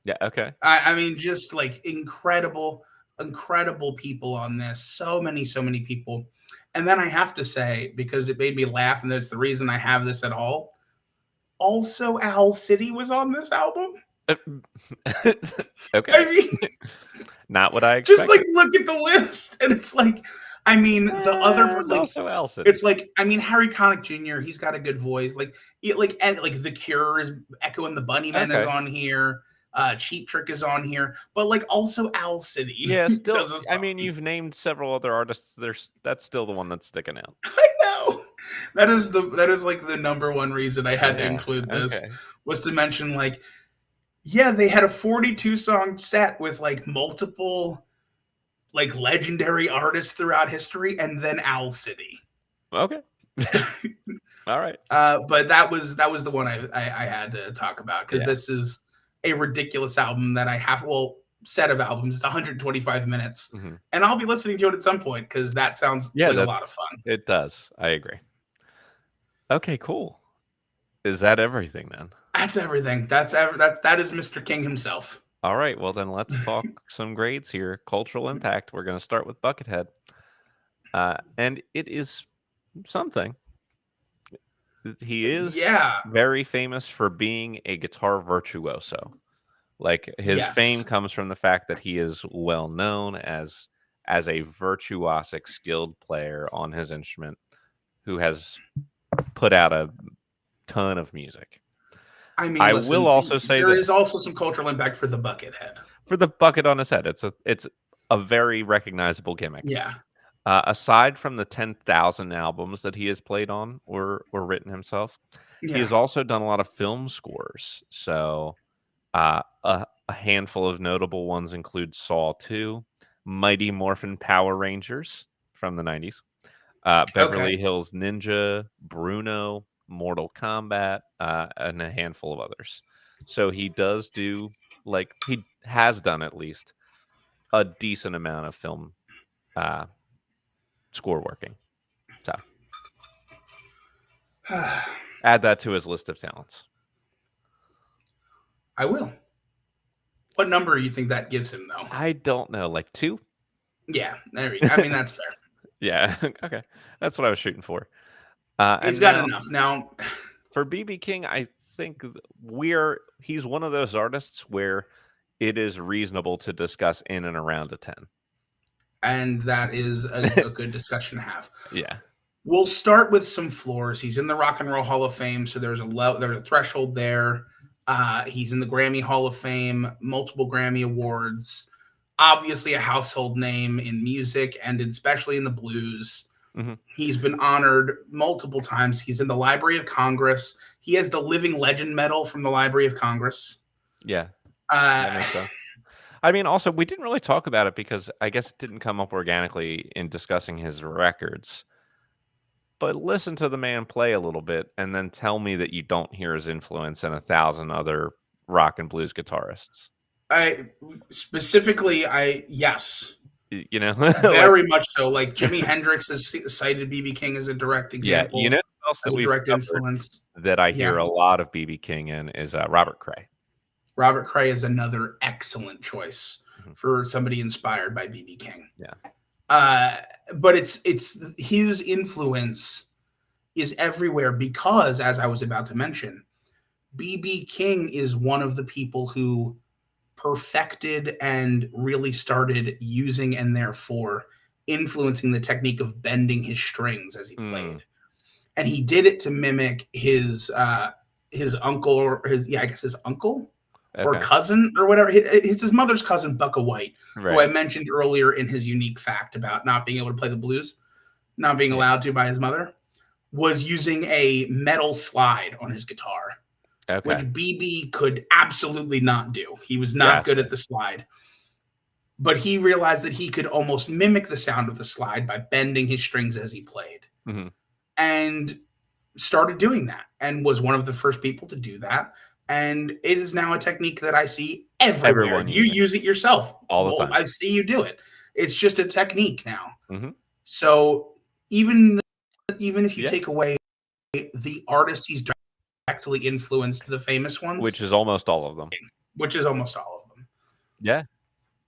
Yeah, okay. I mean, just like incredible people on this. So many people. And then I have to say, because it made me laugh, and that's the reason I have this at all. Also, Owl City was on this album. Okay. I mean, not what I expected. Just like look at the list, and it's like, I mean, the other like also Owl City. It's like, I mean, Harry Connick Jr. He's got a good voice. Like The Cure is Echo and the Bunnymen is on here. Cheap Trick is on here, but like also Owl City. Yeah, still. I mean, you've named several other artists. That's still the one that's sticking out. I know. That is like the number one reason I had to include this was to mention like, yeah, they had a 42 song set with like multiple like legendary artists throughout history, and then Owl City. Okay. All right. But that was the one I had to talk about because this is a ridiculous album that I have. Well, set of albums. It's 125 minutes, and I'll be listening to it at some point because that sounds like a lot of fun. It does. I agree. Okay, cool. Is that everything then? That's everything. That is Mr. King himself. All right. Well, then let's talk some grades here. Cultural impact. We're going to start with Buckethead, and it is something. He is very famous for being a guitar virtuoso. Like his fame comes from the fact that he is well known as a virtuosic, skilled player on his instrument who has put out a ton of music. I mean, will also say there is also some cultural impact for the bucket head. For the bucket on his head, it's a very recognizable gimmick. Yeah. Aside from the 10,000 albums that he has played on or written himself, he has also done a lot of film scores. So a handful of notable ones include Saw 2, Mighty Morphin Power Rangers from the 90s, Beverly Hills Ninja, Bruno, Mortal Kombat, and a handful of others. So he does do, like, he has done at least a decent amount of film score working. So add that to his list of talents. I will. What number do you think that gives him, though? I don't know, like 2? Yeah, there you go. I mean, that's fair. Yeah, okay. That's what I was shooting for. He's got enough. Now, For BB King, I think he's one of those artists where it is reasonable to discuss in and around a 10. And that is a good discussion to have. Yeah. We'll start with some floors. He's in the Rock and Roll Hall of Fame, so there's a threshold there. He's in the Grammy Hall of Fame, multiple Grammy awards, obviously a household name in music and especially in the blues. Mm-hmm. He's been honored multiple times. He's in the Library of Congress. He has the Living Legend Medal from the Library of Congress. Yeah, that makes sense. I mean, also, we didn't really talk about it because I guess it didn't come up organically in discussing his records. But listen to the man play a little bit and then tell me that you don't hear his influence in 1,000 other rock and blues guitarists. Yes. You know? Very much so. Like Jimi Hendrix has cited BB King as a direct example. Yeah, you know what else that we've direct influence that I hear a lot of BB King in is Robert Cray. Robert Cray is another excellent choice for somebody inspired by BB King. Yeah. But it's his influence is everywhere because, as I was about to mention, BB King is one of the people who perfected and really started using and therefore influencing the technique of bending his strings as he played. And he did it to mimic his uncle or his uncle or cousin or whatever. It's his mother's cousin, Bucka White, who I mentioned earlier in his unique fact about not being able to play the blues, not being allowed to by his mother, was using a metal slide on his guitar. Which BB could absolutely not do. He was not good at the slide. But he realized that he could almost mimic the sound of the slide by bending his strings as he played. And started doing that and was one of the first people to do that. And it is now a technique that I see everywhere. Everyone you use it yourself. All the time. I see you do it. It's just a technique now. So even if you take away the artists he's directly influenced, the famous ones, which is almost all of them. Yeah,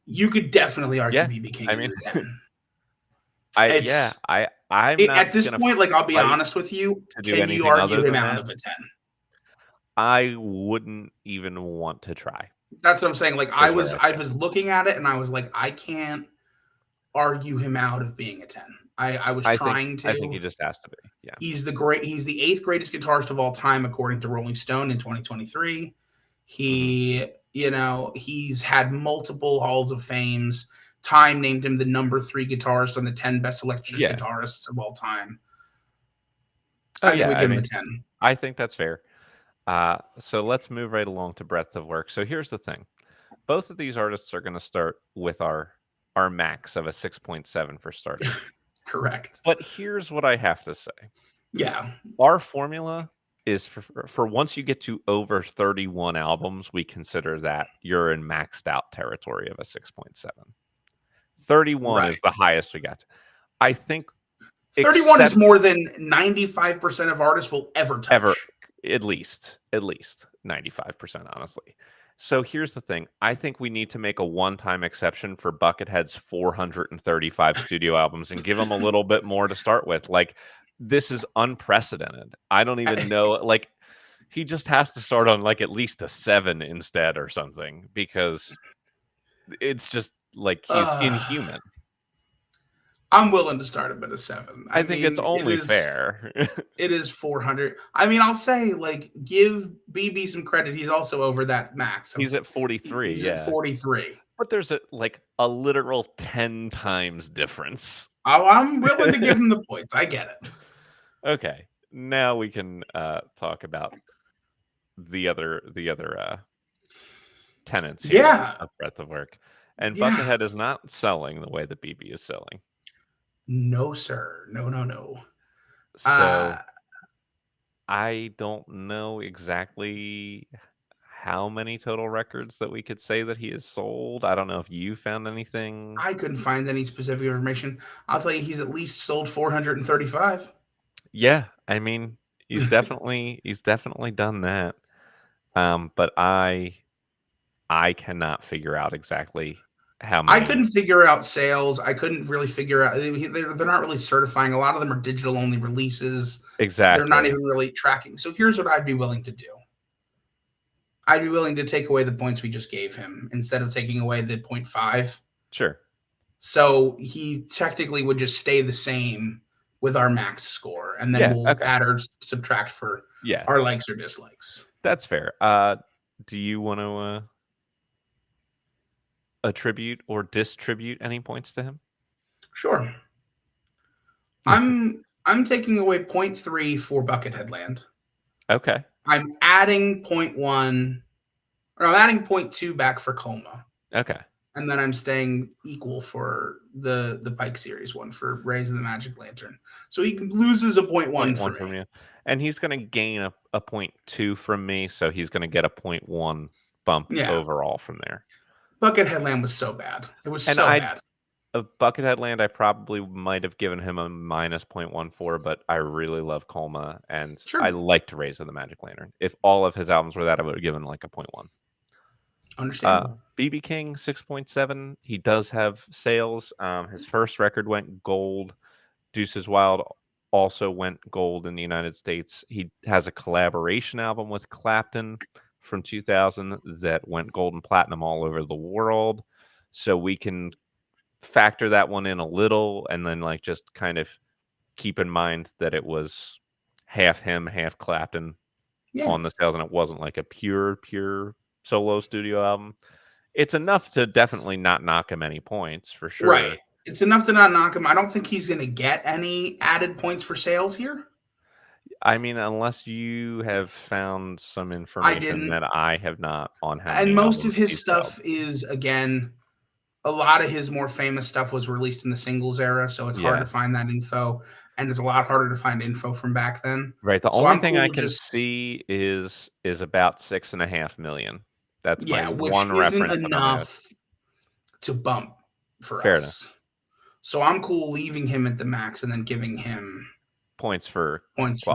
you could definitely argue BB King. I mean, I'm not at this point. Like, I'll be honest with you. Can you argue him out of a 10? I wouldn't even want to try. That's what I'm saying. Like, I was looking at it and I was like, I can't argue him out of being a 10. I was trying to. I think he just has to be. Yeah. He's the 8th greatest guitarist of all time, according to Rolling Stone in 2023. He, he's had multiple halls of fames. Time named him the number 3 guitarist on the 10 best electric guitarists of all time. I think we give him a 10. I think that's fair. So let's move right along to breadth of work. So here's the thing. Both of these artists are going to start with our max of a 6.7 for starting. Correct. But here's what I have to say. Yeah. Our formula is for once you get to over 31 albums, we consider that you're in maxed out territory of a 6.7. 31 is the highest we got. I think 31 is more than 95% of artists will ever touch. At least 95%, honestly. So here's the thing. I think we need to make a one-time exception for Buckethead's 435 studio albums and give him a little bit more to start with. Like, this is unprecedented. I don't even know. Like, he just has to start on like at least a 7 instead or something, because it's just like he's inhuman. I'm willing to start him at a 7. I think it's only fair. It is 400. I mean, I'll say, like, give BB some credit. He's also over that max. He's at 43. He's at 43. But there's a literal 10 times difference. Oh, I'm willing to give him the points. I get it. Okay. Now we can talk about the other tenants here of breadth of work. And Buckethead is not selling the way that BB is selling. No, sir. No. So I don't know exactly how many total records that we could say that he has sold. I don't know if you found anything. I couldn't find any specific information. I'll tell you, he's at least sold 435. Yeah, I mean, he's definitely done that. But I cannot figure out exactly how I many couldn't figure out sales. I couldn't really figure out. They're not really certifying. A lot of them are digital only releases. They're not exactly? even really tracking. So here's what I'd be willing to do. I'd be willing to take away the points we just gave him instead of taking away the 0.5. Sure. So he technically would just stay the same with our max score, and then Yeah. we'll Okay. add or subtract for Yeah, our likes or dislikes. that's fair. Do you want to attribute or distribute any points to him? Sure. I'm taking away zero point 0.3 for Bucket Headland. Okay. I'm adding zero point 0.1, or I'm adding 0.2 back for Colma. Okay. And then I'm staying equal for the Pike series one for Rays of the Magic Lantern. So he loses a 0.1 for 0.1 from me. you. And he's going to gain a 0.2 from me, so he's going to get a 0.1 bump Yeah. overall from there. Bucket Headland was so bad. It was And so bad. Of Buckethead Land, I probably might have given him a minus 0.14, but I really love Colma, and Sure. I like to Raise of the Magic Lantern. If all of his albums were that, I would have given like a 0.1. Understandable. BB King 6.7. He does have sales. His first record went gold. Deuces Wild also went gold in the United States. He has a collaboration album with Clapton from 2000 that went gold and platinum all over the world. So we can factor that one in a little, and then like just kind of keep in mind that it was half him, half Clapton on the sales, and it wasn't like a pure solo studio album. It's enough to definitely not knock him any points for sure. Right. It's enough to not knock him. I don't think he's going to get any added points for sales here. I mean, unless you have found some information that I have not on how many. And most of his stuff is, again, a lot of his more famous stuff was released in the singles era, so it's hard to find that info, and it's a lot harder to find info from back then. Right. The only thing I can see is about 6.5 million. That's my one reference. Isn't enough to bump for Fair us. Enough. So I'm cool leaving him at the max and then giving him points for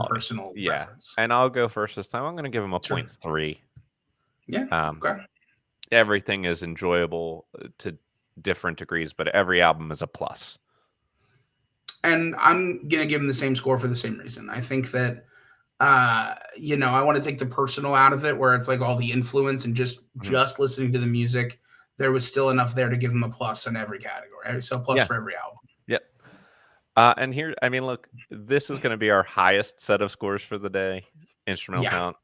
personal preference. And I'll go first this time. I'm going to give him a 0.3. Yeah. Okay. Everything is enjoyable to different degrees, but every album is a plus. And I'm going to give him the same score for the same reason. I think that, I want to take the personal out of it, where it's like all the influence and just listening to the music. There was still enough there to give him a plus in every category. So plus for every album. Yep. And here, I mean, look, this is going to be our highest set of scores for the day. Instrumental talent.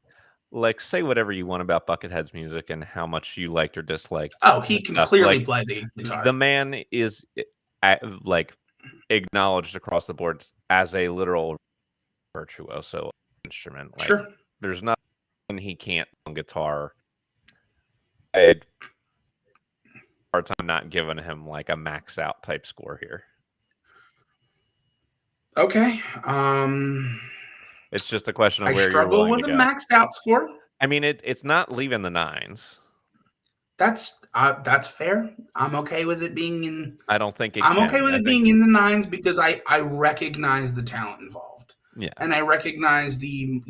Like, say whatever you want about Buckethead's music and how much you liked or disliked. Oh, he can clearly play the guitar. The man is like acknowledged across the board as a literal virtuoso instrument. Like, there's nothing he can't on guitar. I had a hard time not giving him like a max out type score here. Okay. It's just a question of where you're willing to go. I struggle with a maxed out score. I mean, it's not leaving the nines. That's fair. I'm okay with it being in. I don't think I'm okay with it being in the nines because I recognize the talent involved. Yeah, and I recognize the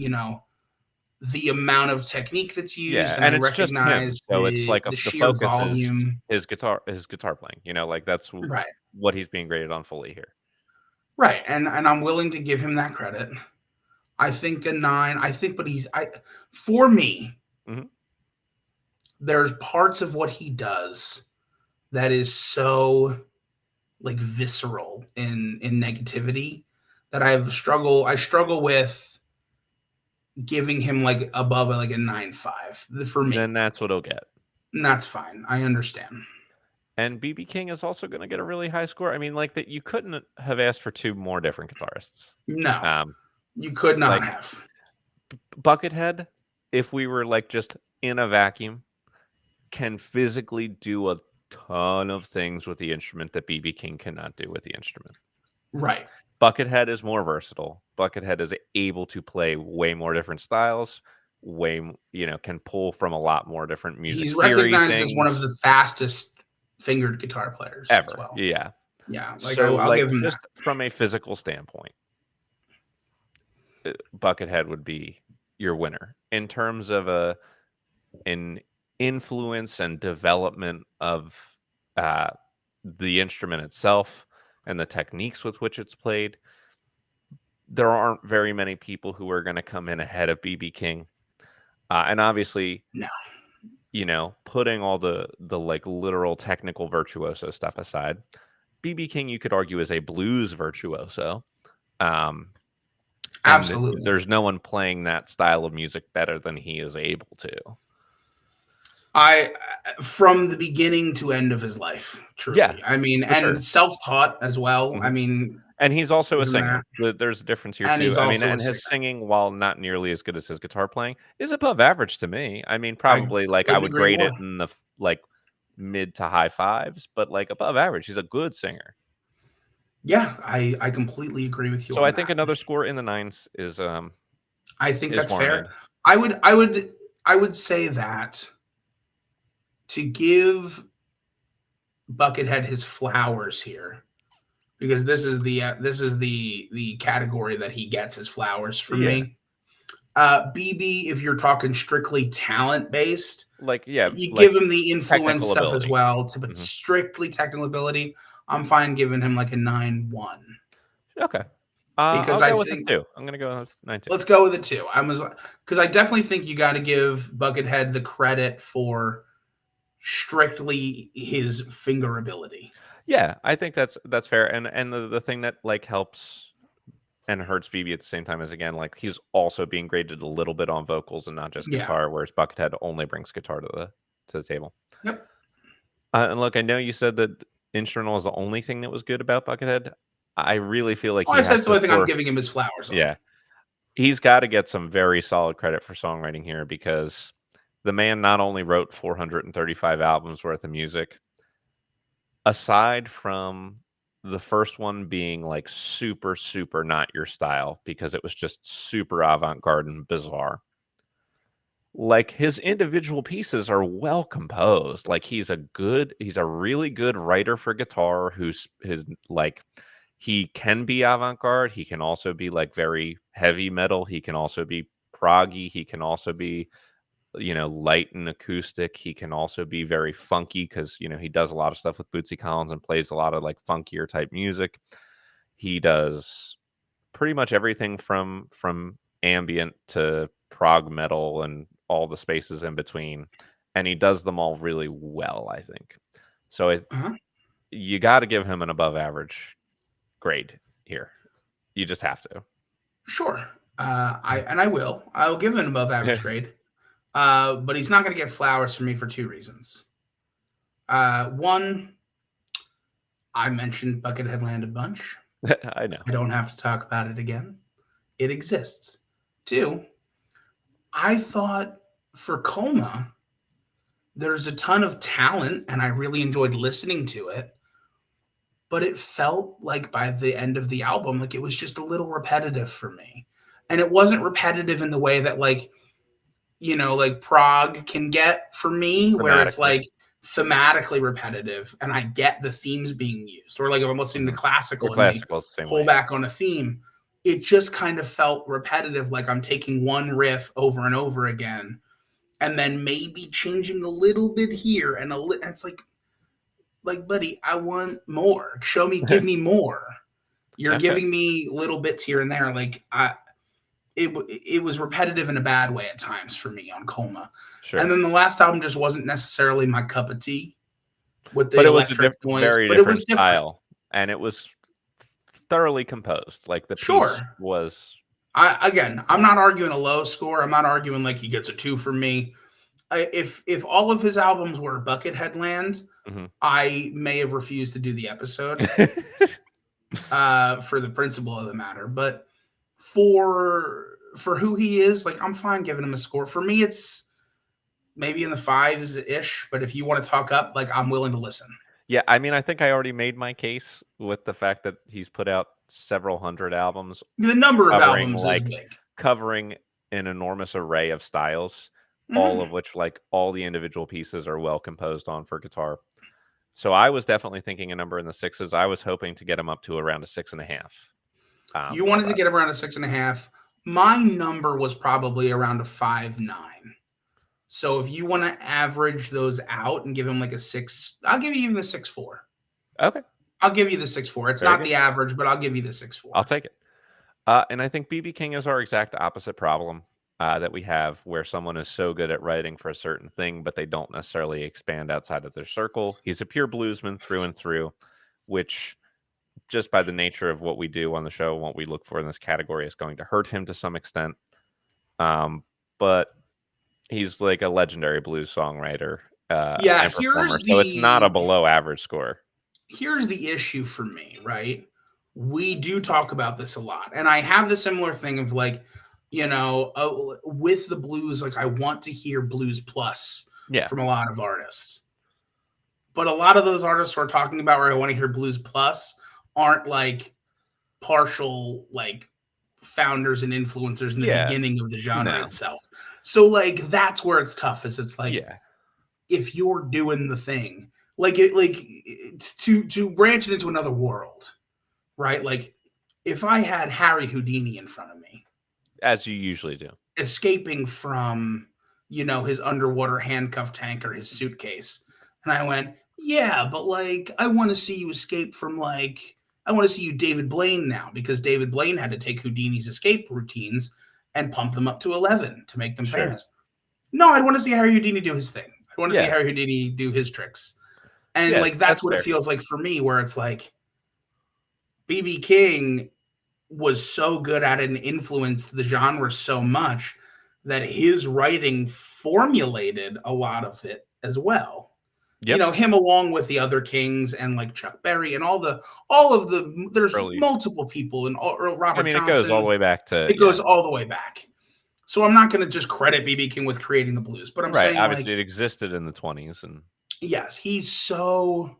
the amount of technique that's used, and I recognize so it's like the sheer volume. Is his guitar playing. Like that's what he's being graded on fully here. Right, and I'm willing to give him that credit. I think a 9. But for me, there's parts of what he does that is so like visceral in negativity that I struggle with giving him like above like a 9.5 for me. Then that's what he'll get. And that's fine. I understand. And BB King is also going to get a really high score. I mean, like that, you couldn't have asked for 2 more different guitarists. No, you could not have. Buckethead, if we were like just in a vacuum, can physically do a ton of things with the instrument that BB King cannot do with the instrument. Right. Buckethead is more versatile. Buckethead is able to play way more different styles. Can pull from a lot more different music. He's recognized as one of the fastest fingered guitar players ever. As well. Yeah. Like so, I'll give him just that. From a physical standpoint, Buckethead would be your winner in terms of an influence and development of the instrument itself and the techniques with which it's played, there aren't very many people who are going to come in ahead of BB King. And obviously, No. Putting all the like literal technical virtuoso stuff aside, BB King, you could argue, is a blues virtuoso. And Absolutely. there's no one playing that style of music better than he is able to. From the beginning to end of his life, truly. Yeah, I mean, and sure. self-taught as well. Mm-hmm. I mean, and he's also a singer. There's a difference here too. I mean, and his singing, while not nearly as good as his guitar playing, is above average to me. I mean, probably I would grade it in the mid to high fives, but above average. He's a good singer. Yeah, I completely agree with you. So I think another score in the 9s is I think that's warranted. fair. I would say that to give Buckethead his flowers here, because this is the category that he gets his flowers from me. BB, if you're talking strictly talent based, you give him the influence stuff ability as well, but strictly technical ability, I'm fine giving him a 9-1. Okay. Because I'll go with it too. I'm going to go with 9-2. Let's go with it too. Because I definitely think you got to give Buckethead the credit for strictly his finger ability. Yeah, I think that's fair. And the thing that helps and hurts BB at the same time is, again, he's also being graded a little bit on vocals and not just guitar, whereas Buckethead only brings guitar to the table. Yep. And look, I know you said that instrumental is the only thing that was good about Buckethead. I really feel like I said the only thing I'm giving him his flowers on. Yeah. He's got to get some very solid credit for songwriting here, because the man not only wrote 435 albums worth of music, aside from the first one being super, super not your style because it was just super avant-garde and bizarre, his individual pieces are well composed. He's a really good writer for guitar he can be avant-garde. He can also be very heavy metal. He can also be proggy. He can also be, light and acoustic. He can also be very funky because, he does a lot of stuff with Bootsy Collins and plays a lot of funkier type music. He does pretty much everything from ambient to prog metal and all the spaces in between. And he does them all really well, I think. So you got to give him an above average grade here. You just have to. Sure. I will give him an above average grade. But he's not going to get flowers from me for two reasons. One, I mentioned Buckethead Land a bunch. I know. I don't have to talk about it again. It exists. Two, I thought for Coma, there's a ton of talent, and I really enjoyed listening to it. But it felt like by the end of the album, it was just a little repetitive for me. And it wasn't repetitive in the way that prog can get for me, where it's thematically repetitive and I get the themes being used. Or if I'm listening to classical and they pull back on a theme, it just kind of felt repetitive, I'm taking one riff over and over again and then maybe changing a little bit here and it's buddy, I want more. Show me, give me more. You're giving me little bits here and there. It was repetitive in a bad way at times for me on Coma. Sure. And then the last album just wasn't necessarily my cup of tea with the electric noise. Very but different it was different style, and it was thoroughly composed. The piece was. I'm not arguing a low score. I'm not arguing he gets a 2 from me. If all of his albums were Buckethead Land, I may have refused to do the episode for the principle of the matter. But for who he is, I'm fine giving him a score. For me, it's maybe in the 5s-ish. But if you want to talk up, I'm willing to listen. Yeah, I mean, I think I already made my case with the fact that he's put out several hundred albums. The number of albums is big. Covering an enormous array of styles. All of which, all the individual pieces are well composed on for guitar. So I was definitely thinking a number in the 6s. I was hoping to get him up to around a 6.5. You wanted to get around a 6.5. My number was probably around a 5.9. So if you want to average those out and give him like a 6, I'll give you even the 6.4. Okay. I'll give you the 6.4. It's Very not good. the average, but I'll give you the 6.4. I'll take it. And I think BB King is our exact opposite problem that we have, where someone is so good at writing for a certain thing, but they don't necessarily expand outside of their circle. He's a pure bluesman through and through, which just by the nature of what we do on the show, what we look for in this category is going to hurt him to some extent. But he's like a legendary blues songwriter Yeah, and performer, so it's not a below average score. here's the issue for me, right? We do talk about this a lot, and I have the similar thing of like, with the blues, like I want to hear blues plus Yeah. from a lot of artists, but a lot of those artists we're talking about where I want to hear blues plus aren't like partial like founders and influencers in the Yeah. beginning of the genre No. itself. So like that's where it's tough. Is it's like Yeah. if you're doing the thing, to branch it into another world, right? Like if I had Harry Houdini in front of me, As you usually do. escaping from his underwater handcuff tank or his suitcase, and I went, yeah, but like I want to see you escape from like I want to see you David Blaine now because David Blaine had to take Houdini's escape routines and pump them up to 11 to make them Sure. famous. No, I want to see Harry Houdini do his thing. I want to see Yeah. Harry Houdini do his tricks. And Yeah, like that's what it fair. feels like for me, where it's like BB King was so good at it and influenced the genre so much that his writing formulated a lot of it as well. Yep. Him along with the other kings and like Chuck Berry and all of the there's Early. multiple people and Robert It Johnson. goes all the way back to It goes all the way back. So I'm not going to just credit BB King with creating the blues, but I'm saying obviously like it existed in the 20s, and yes, he's so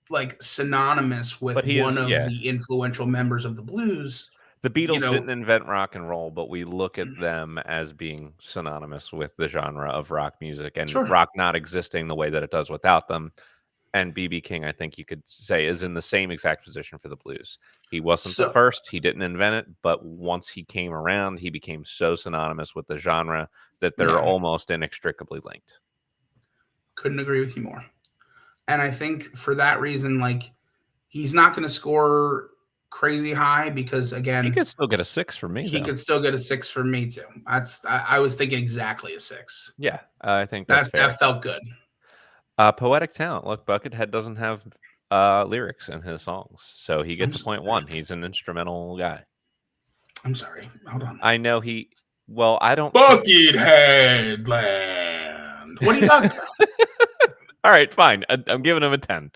like synonymous with but he is one of the influential members of the blues. The Beatles didn't invent rock and roll, but we look at them as being synonymous with the genre of rock music and Sure. rock not existing the way that it does without them. And BB King, I think you could say, is in the same exact position for the blues. He wasn't the first. He didn't invent it. But once he came around, he became so synonymous with the genre that they're almost inextricably linked. Couldn't agree with you more. And I think for that reason, like, he's not going to score crazy high because, again, he could still get a 6 for me. He could still get a 6 for me, too. I was thinking exactly a 6. Yeah, I think that's fair. That felt good. Poetic talent. Look, Buckethead doesn't have lyrics in his songs, so he gets a 0.1. He's an instrumental guy. I'm sorry. Hold on. I know he. Well, I don't. Buckethead Land. What are you talking about? All right, fine. I'm giving him a 10.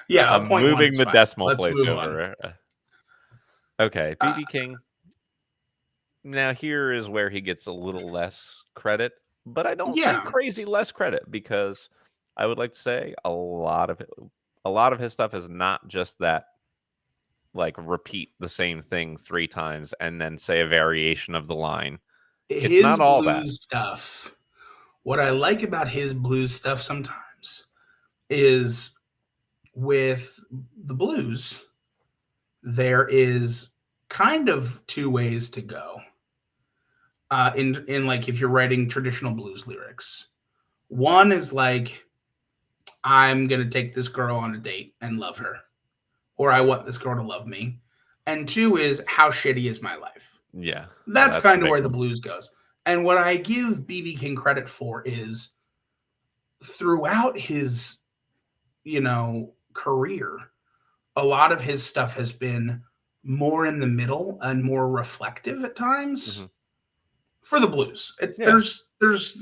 Yeah, I'm moving the decimal place over. Okay, BB King. Now here is where he gets a little less credit, but I don't think crazy less credit, because I would like to say a lot of his stuff is not just that, like, repeat the same thing 3 times and then say a variation of the line. It's not all that stuff. What I like about his blues stuff sometimes is with the blues, there is kind of 2 ways to go. In like if you're writing traditional blues lyrics. One is like, I'm gonna take this girl on a date and love her, or I want this girl to love me. And 2 is, how shitty is my life? Yeah, that's kind of where the blues goes. And what I give BB King credit for is throughout his, career, a lot of his stuff has been more in the middle and more reflective at times. For the blues. There's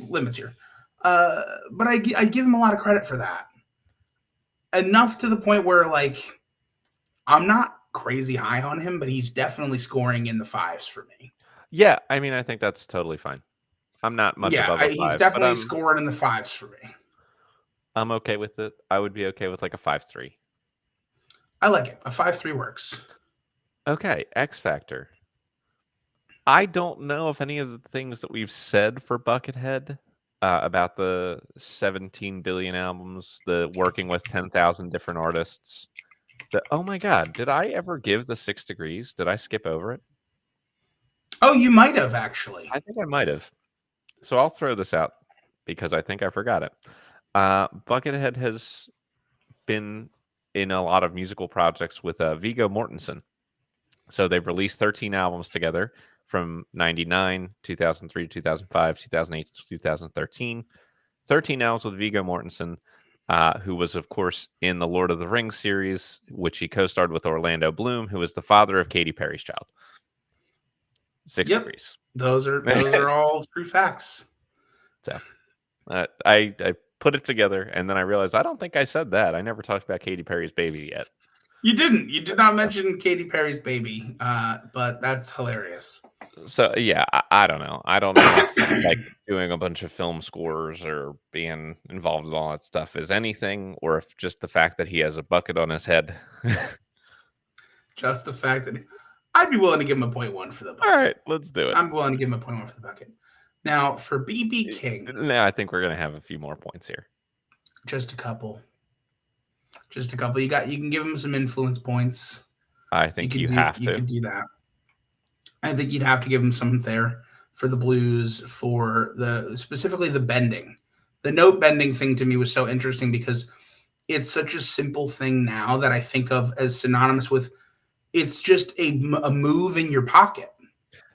limits here. But I give him a lot of credit for that. Enough to the point where, like, I'm not crazy high on him, but he's definitely scoring in the 5s for me. Yeah, I mean, I think that's totally fine. I'm not much above a 5. He's definitely scoring in the 5s for me. I'm okay with it. I would be okay with like a 5.3. I like it. A 5.3 works. Okay, X Factor. I don't know if any of the things that we've said for Buckethead about the 17 billion albums, the working with 10,000 different artists. Oh my God, did I ever give the 6 Degrees? Did I skip over it? Oh, you might have, actually. I think I might have. So I'll throw this out because I think I forgot it. Buckethead has been in a lot of musical projects with Viggo Mortensen. So they've released 13 albums together from 99, 2003, 2005, 2008, 2013. 13 albums with Viggo Mortensen, who was, of course, in the Lord of the Rings series, which he co-starred with Orlando Bloom, who was the father of Katy Perry's child. 6 Yep, degrees. those are all true facts. So I put it together, and then I realized I don't think I said that. I never talked about Katy Perry's baby yet. You didn't. You did not mention Katy Perry's baby, but that's hilarious. So yeah, I don't know. I don't know if like doing a bunch of film scores or being involved in all that stuff is anything, or if just the fact that he has a bucket on his head. Just the fact that I'd be willing to give him a 0.1 for the bucket. All right, let's do it. I'm willing to give him a 0.1 for the bucket. Now for BB King. Now I think we're gonna have a few more points here. Just a couple. Just a couple. You can give him some influence points. I think you have to. You could do that. I think you'd have to give him some there for the blues, for specifically the bending. The note bending thing to me was so interesting because it's such a simple thing now that I think of as synonymous with it's just a move in your pocket.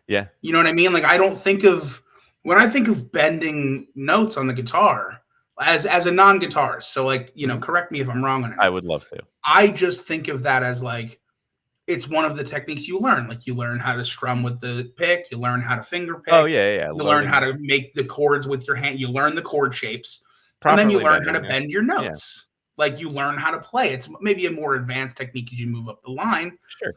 Yeah. You know what I mean? Like I don't think of when I think of bending notes on the guitar as a non-guitarist. So like, correct me if I'm wrong on it. I would love to. I just think of that as like it's one of the techniques you learn. Like you learn how to strum with the pick, you learn how to finger pick. Oh yeah. You learn how to make the chords with your hand. You learn the chord shapes, properly and then you learn bending, how to bend your notes. Yeah. Like you learn how to play. It's maybe a more advanced technique as you move up the line. Sure.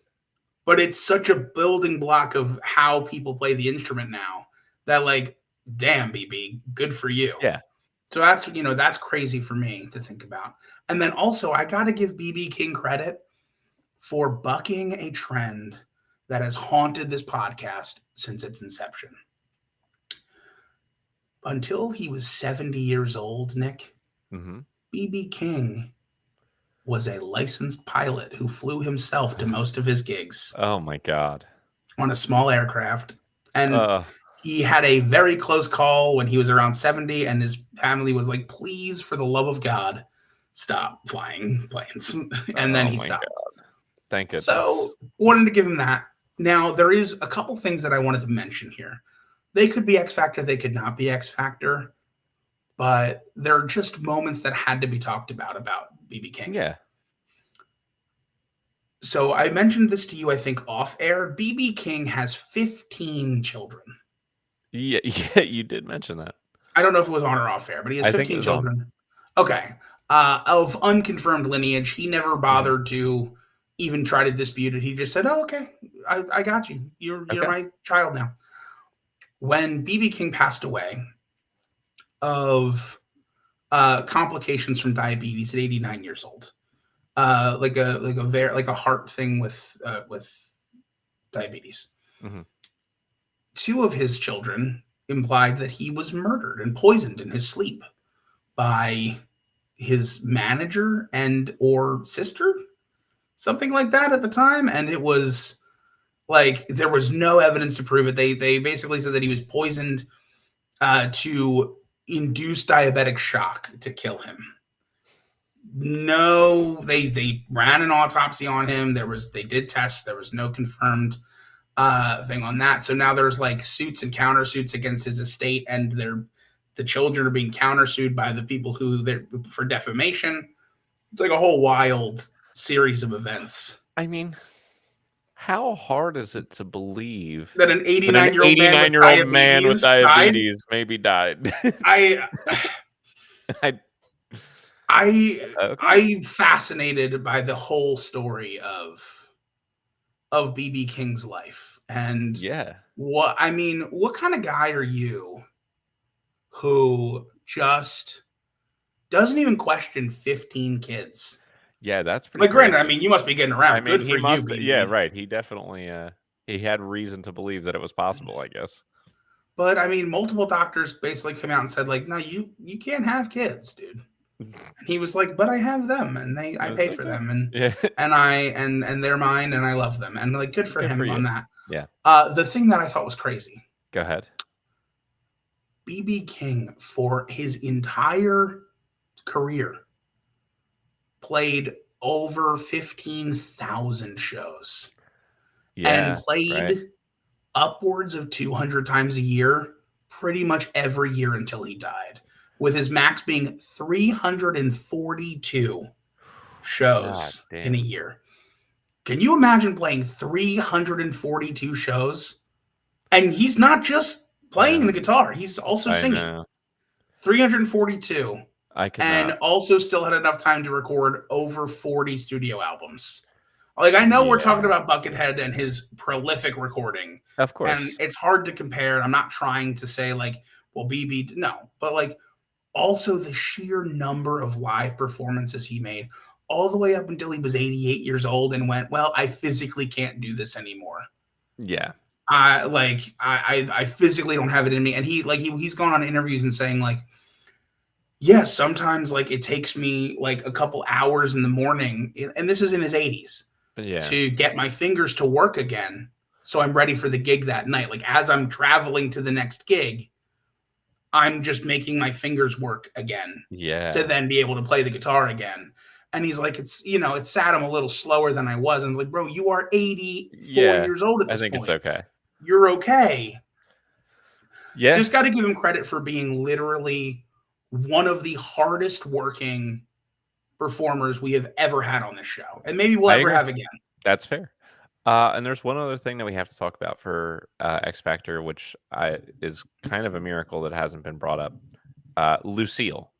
But it's such a building block of how people play the instrument now that like, damn, BB, good for you. Yeah. So that's crazy for me to think about. And then also I got to give BB King credit for bucking a trend that has haunted this podcast since its inception. Until he was 70 years old, Nick, BB King was a licensed pilot who flew himself to most of his gigs. Oh my God. On a small aircraft. And he had a very close call when he was around 70, and his family was like, please, for the love of God, stop flying planes. And then he stopped. God. Thank goodness. So wanted to give him that. Now, there is a couple things that I wanted to mention here. They could be X Factor. They could not be X Factor. But there are just moments that had to be talked about BB King. Yeah. So I mentioned this to you, I think, off air. BB King has 15 children. Yeah, you did mention that. I don't know if it was on or off air, but he has 15 children. Okay. Of unconfirmed lineage. He never bothered to even try to dispute it. He just said, oh, okay, I got you. You're my child now. When BB King passed away of complications from diabetes at 89 years old, like a heart thing with diabetes. Two of his children implied that he was murdered and poisoned in his sleep by his manager and or sister, something like that at the time. And it was like there was no evidence to prove it. They basically said that he was poisoned to induce diabetic shock to kill him. No, they ran an autopsy on him. They did tests. There was no confirmed thing on that. So now there's like suits and countersuits against his estate, and the children are being countersued by the people for defamation. It's like a whole wild series of events. I mean, how hard is it to believe that an 89-year-old man with diabetes maybe died? I'm fascinated by the whole story of BB King's life. And what kind of guy are you who just doesn't even question 15 kids? Yeah, that's pretty like granted. I mean, you must be getting around. Good for you, BB. Yeah, right. He definitely he had reason to believe that it was possible, I guess. But I mean, multiple doctors basically came out and said, like, no, you can't have kids, dude. And he was like, but I have them, and I pay for them, and and they're mine, and I love them, and like, good for him on that. Yeah. The thing that I thought was crazy. Go ahead. BB King, for his entire career, played over 15,000 shows and Yeah, right. played upwards of 200 times a year, pretty much every year until he died, with his max being 342 God shows in a damn. year. Can you imagine playing 342 shows? And he's not just playing the No, guitar, he's also I singing. know. 342. I could And not. also still had enough time to record over 40 studio albums. Like, I know we're talking Yeah, about Buckethead and his prolific recording, of and course. it's hard to compare. I'm not trying to say, like, well, BB, no, but like, also the sheer number of live performances he made all the way up until he was 88 years old and went, well, I physically can't do this anymore. Yeah. I physically don't have it in me. And he's gone on interviews and saying, like, yes, sometimes like it takes me like a couple hours in the morning, and this is in his 80s, Yeah. to get my fingers to work again. So I'm ready for the gig that night. Like, as I'm traveling to the next gig, I'm just making my fingers work again to Yeah. then be able to play the guitar again. And he's like, it sat him a little slower than I was. And I was like, bro, you are 84 Yeah. years old at I this think it's point. okay. You're okay. Yeah. Just got to give him credit for being literally one of the hardest working performers we have ever had on this show, and maybe we'll I ever agree. have again. That's fair. And there's one other thing that we have to talk about for X Factor, which is kind of a miracle that hasn't been brought up. Oh Lucille.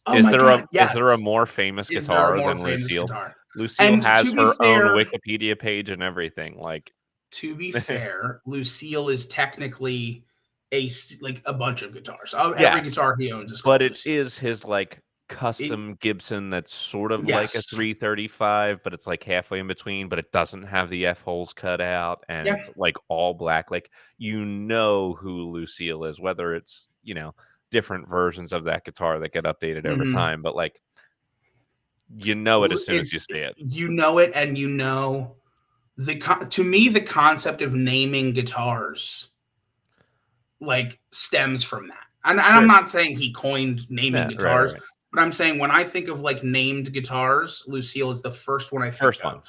my god, Is yes. there a more famous Is there a guitar more than famous Lucille? guitar? Lucille And has her own Wikipedia page and everything. Like, to be fair, Lucille is technically like a bunch of guitars. Every yes, guitar he owns is but called it Lucille. is his like It, custom Gibson that's sort of like a yes, 335, but it's like halfway in between, but it doesn't have the F holes cut out, and yeah. it's like all black. Like, you know who Lucille is, whether it's, different versions of that guitar that get updated over Mm-hmm. time, but like, you know it as soon as It's you see it. you know it, and you know to me the concept of naming guitars like stems from that. And I'm Sure. not saying he coined naming Yeah, right, guitars, right. but I'm saying when I think of like named guitars, Lucille is the first one I think First one. of.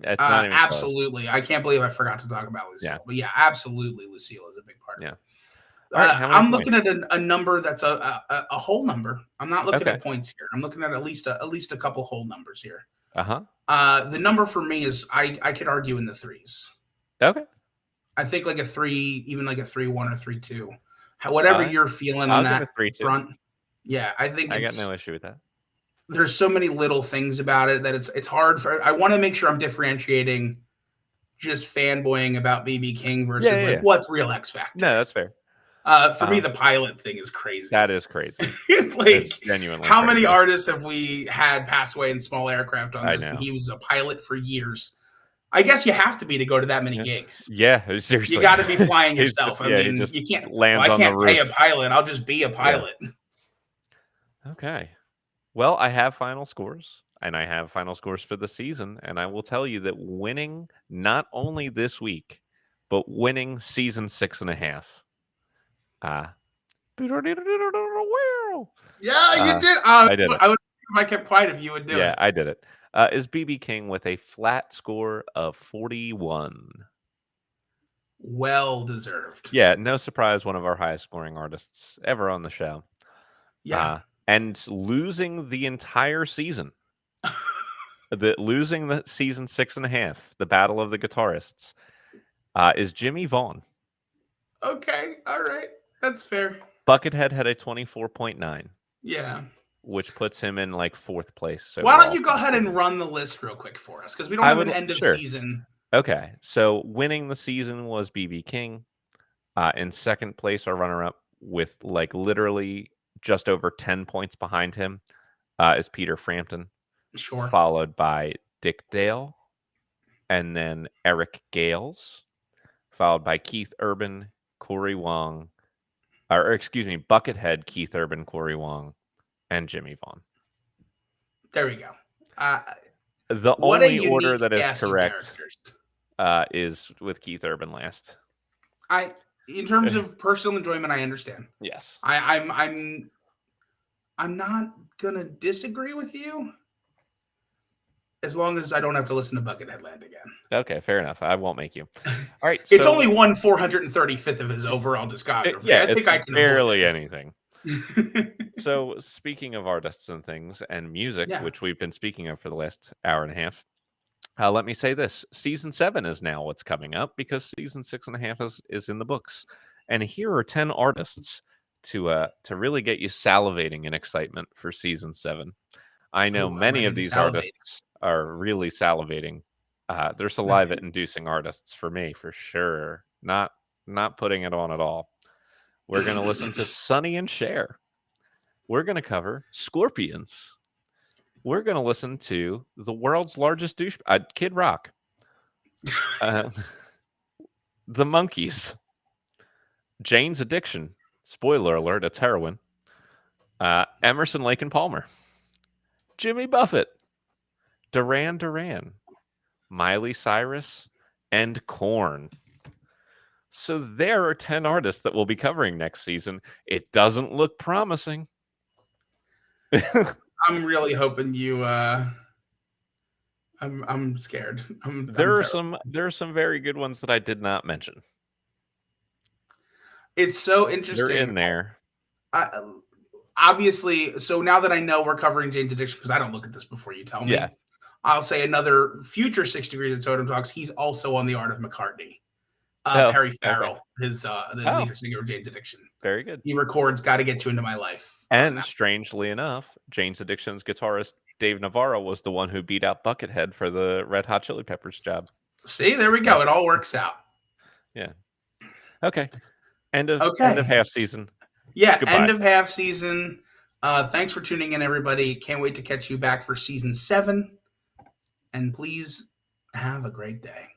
It's not even close. Absolutely. I can't believe I forgot to talk about Yeah. Lucille. But yeah, absolutely, Lucille is a big part of Yeah. it. All right. How many I'm looking points? at a number that's a whole number. I'm not looking Okay. at points here. I'm looking at least a couple whole numbers here. Uh-huh. The number for me is I could argue in the threes. Okay. I think like a 3, even like a 3-1 or 3-2. Whatever you're feeling on I'll give a that 3-2. front. Yeah, I think I got no issue with that. there's so many little things about it that it's hard for. I want to make sure I'm differentiating just fanboying about BB King versus like Yeah. what's real X Factor. No, that's fair. For me, the pilot thing is crazy. That is crazy. Like, It's genuinely how crazy. many artists have we had pass away in small aircraft on I this? know. And he was a pilot for years. I guess you have to be to go to that many gigs. Yeah, seriously. You got to be flying He's yourself. just, he just you can't. lands Well, I on the can't pay a roof. pilot. I'll just be a pilot. Yeah. Okay. Well, I have final scores, and I have final scores for the season, and I will tell you that winning not only this week, but winning season 6.5. Yeah, you Uh, did. I did it. I would if I kept quiet if you would do Yeah, it. I did it. Is BB King with a flat score of 41. Well deserved. Yeah, no surprise, one of our highest scoring artists ever on the show. Yeah. And losing the entire season. Losing the season 6.5, the battle of the guitarists, is Jimmy Vaughn. Okay. All right. That's fair. Buckethead had a 24.9. Yeah. Which puts him in like 4th place. Why don't you go ahead and run the list real quick for us? Because we don't have an end of season. Okay. So winning the season was BB King. In 2nd place, our runner-up with like literally just over 10 points behind him is Peter Frampton. Sure. Followed by Dick Dale. And then Eric Gales. Followed by Keith Urban, Corey Wong. Or excuse me, Buckethead, Keith Urban, Corey Wong, and Jimmy Vaughn. There we go. The only order that is correct is with Keith Urban last. in terms of personal enjoyment, I understand. Yes. I'm not gonna disagree with you as long as I don't have to listen to Buckethead Land again. Okay, fair enough. I won't make you. All right, It's so only 1/435th of his overall discography. I think it's I can avoid barely it. anything. So, speaking of artists and things and music, Yeah. which we've been speaking of for the last hour and a half, let me say this: season 7 is now what's coming up because season 6.5 is in the books, and here are 10 artists to really get you salivating in excitement for season 7. I know Ooh, I'm many ready of to these salivate. artists are really salivating. They're saliva-inducing artists for me, for sure. Not putting it on at all. We're gonna listen to Sonny and Cher. We're gonna cover Scorpions. We're gonna listen to the world's largest douche, Kid Rock, uh, the Monkees, Jane's Addiction. Spoiler alert: it's heroin. Emerson, Lake and Palmer, Jimmy Buffett, Duran Duran, Miley Cyrus, and Korn. So there are 10 artists that we'll be covering next season. It doesn't look promising. I'm really hoping you. I'm scared. I'm terrible. There are some very good ones that I did not mention. It's so They're interesting. in there. Obviously, so now that I know we're covering Jane's Addiction, because I don't look at this before you tell me, Yeah. I'll say another future 6 Degrees of Totem Talks. He's also on the Art of McCartney. Oh, Perry okay. Farrell, the Oh, leader singer of Jane's Addiction. very good. He records "Got to Get You Into My Life." And strangely enough, Jane's Addiction's guitarist Dave Navarro was the one who beat out Buckethead for the Red Hot Chili Peppers job. See, there we go. It all works out. Yeah. Okay. End of half season. Yeah, Goodbye. end of half season. Thanks for tuning in, everybody. Can't wait to catch you back for season 7. And please have a great day.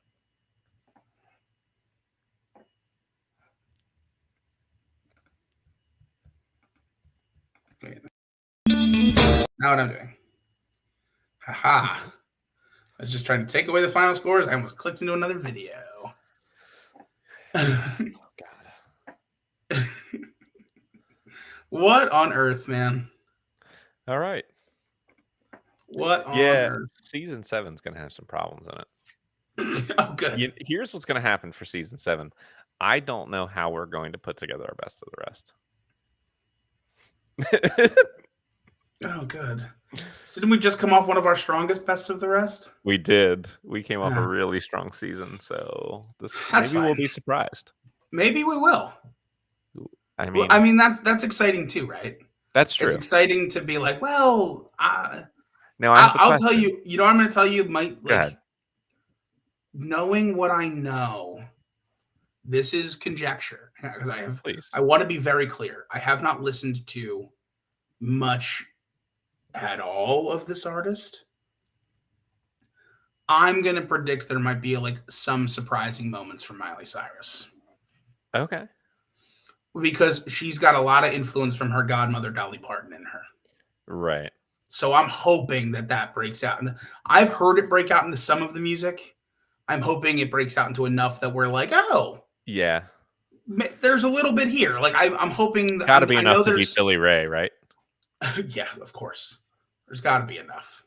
Now what I'm doing. Haha. I was just trying to take away the final scores. I almost clicked into another video. Oh, God. What on earth, man? All right. What on earth? Season 7's going to have some problems in it. Oh, good. Here's what's going to happen for season 7. I don't know how we're going to put together our best of the rest. Oh, good. Didn't we just come off one of our strongest best of the rest? We did. We came off a really strong season, so maybe we'll be surprised. Maybe we will. I mean, that's exciting too, right? That's true. It's exciting to be like, well, now I'll tell you. You know, what I'm going to tell you. Knowing what I know, this is conjecture because I want to be very clear. I have not listened to much at all of this artist. I'm going to predict there might be some surprising moments from Miley Cyrus. Okay. Because she's got a lot of influence from her godmother, Dolly Parton, in her. Right. So I'm hoping that breaks out. And I've heard it break out into some of the music. I'm hoping it breaks out into enough that we're like, oh. Yeah. There's a little bit here. I'm hoping. Got to be enough to beat Billy Ray, right? Yeah, of course. There's got to be enough.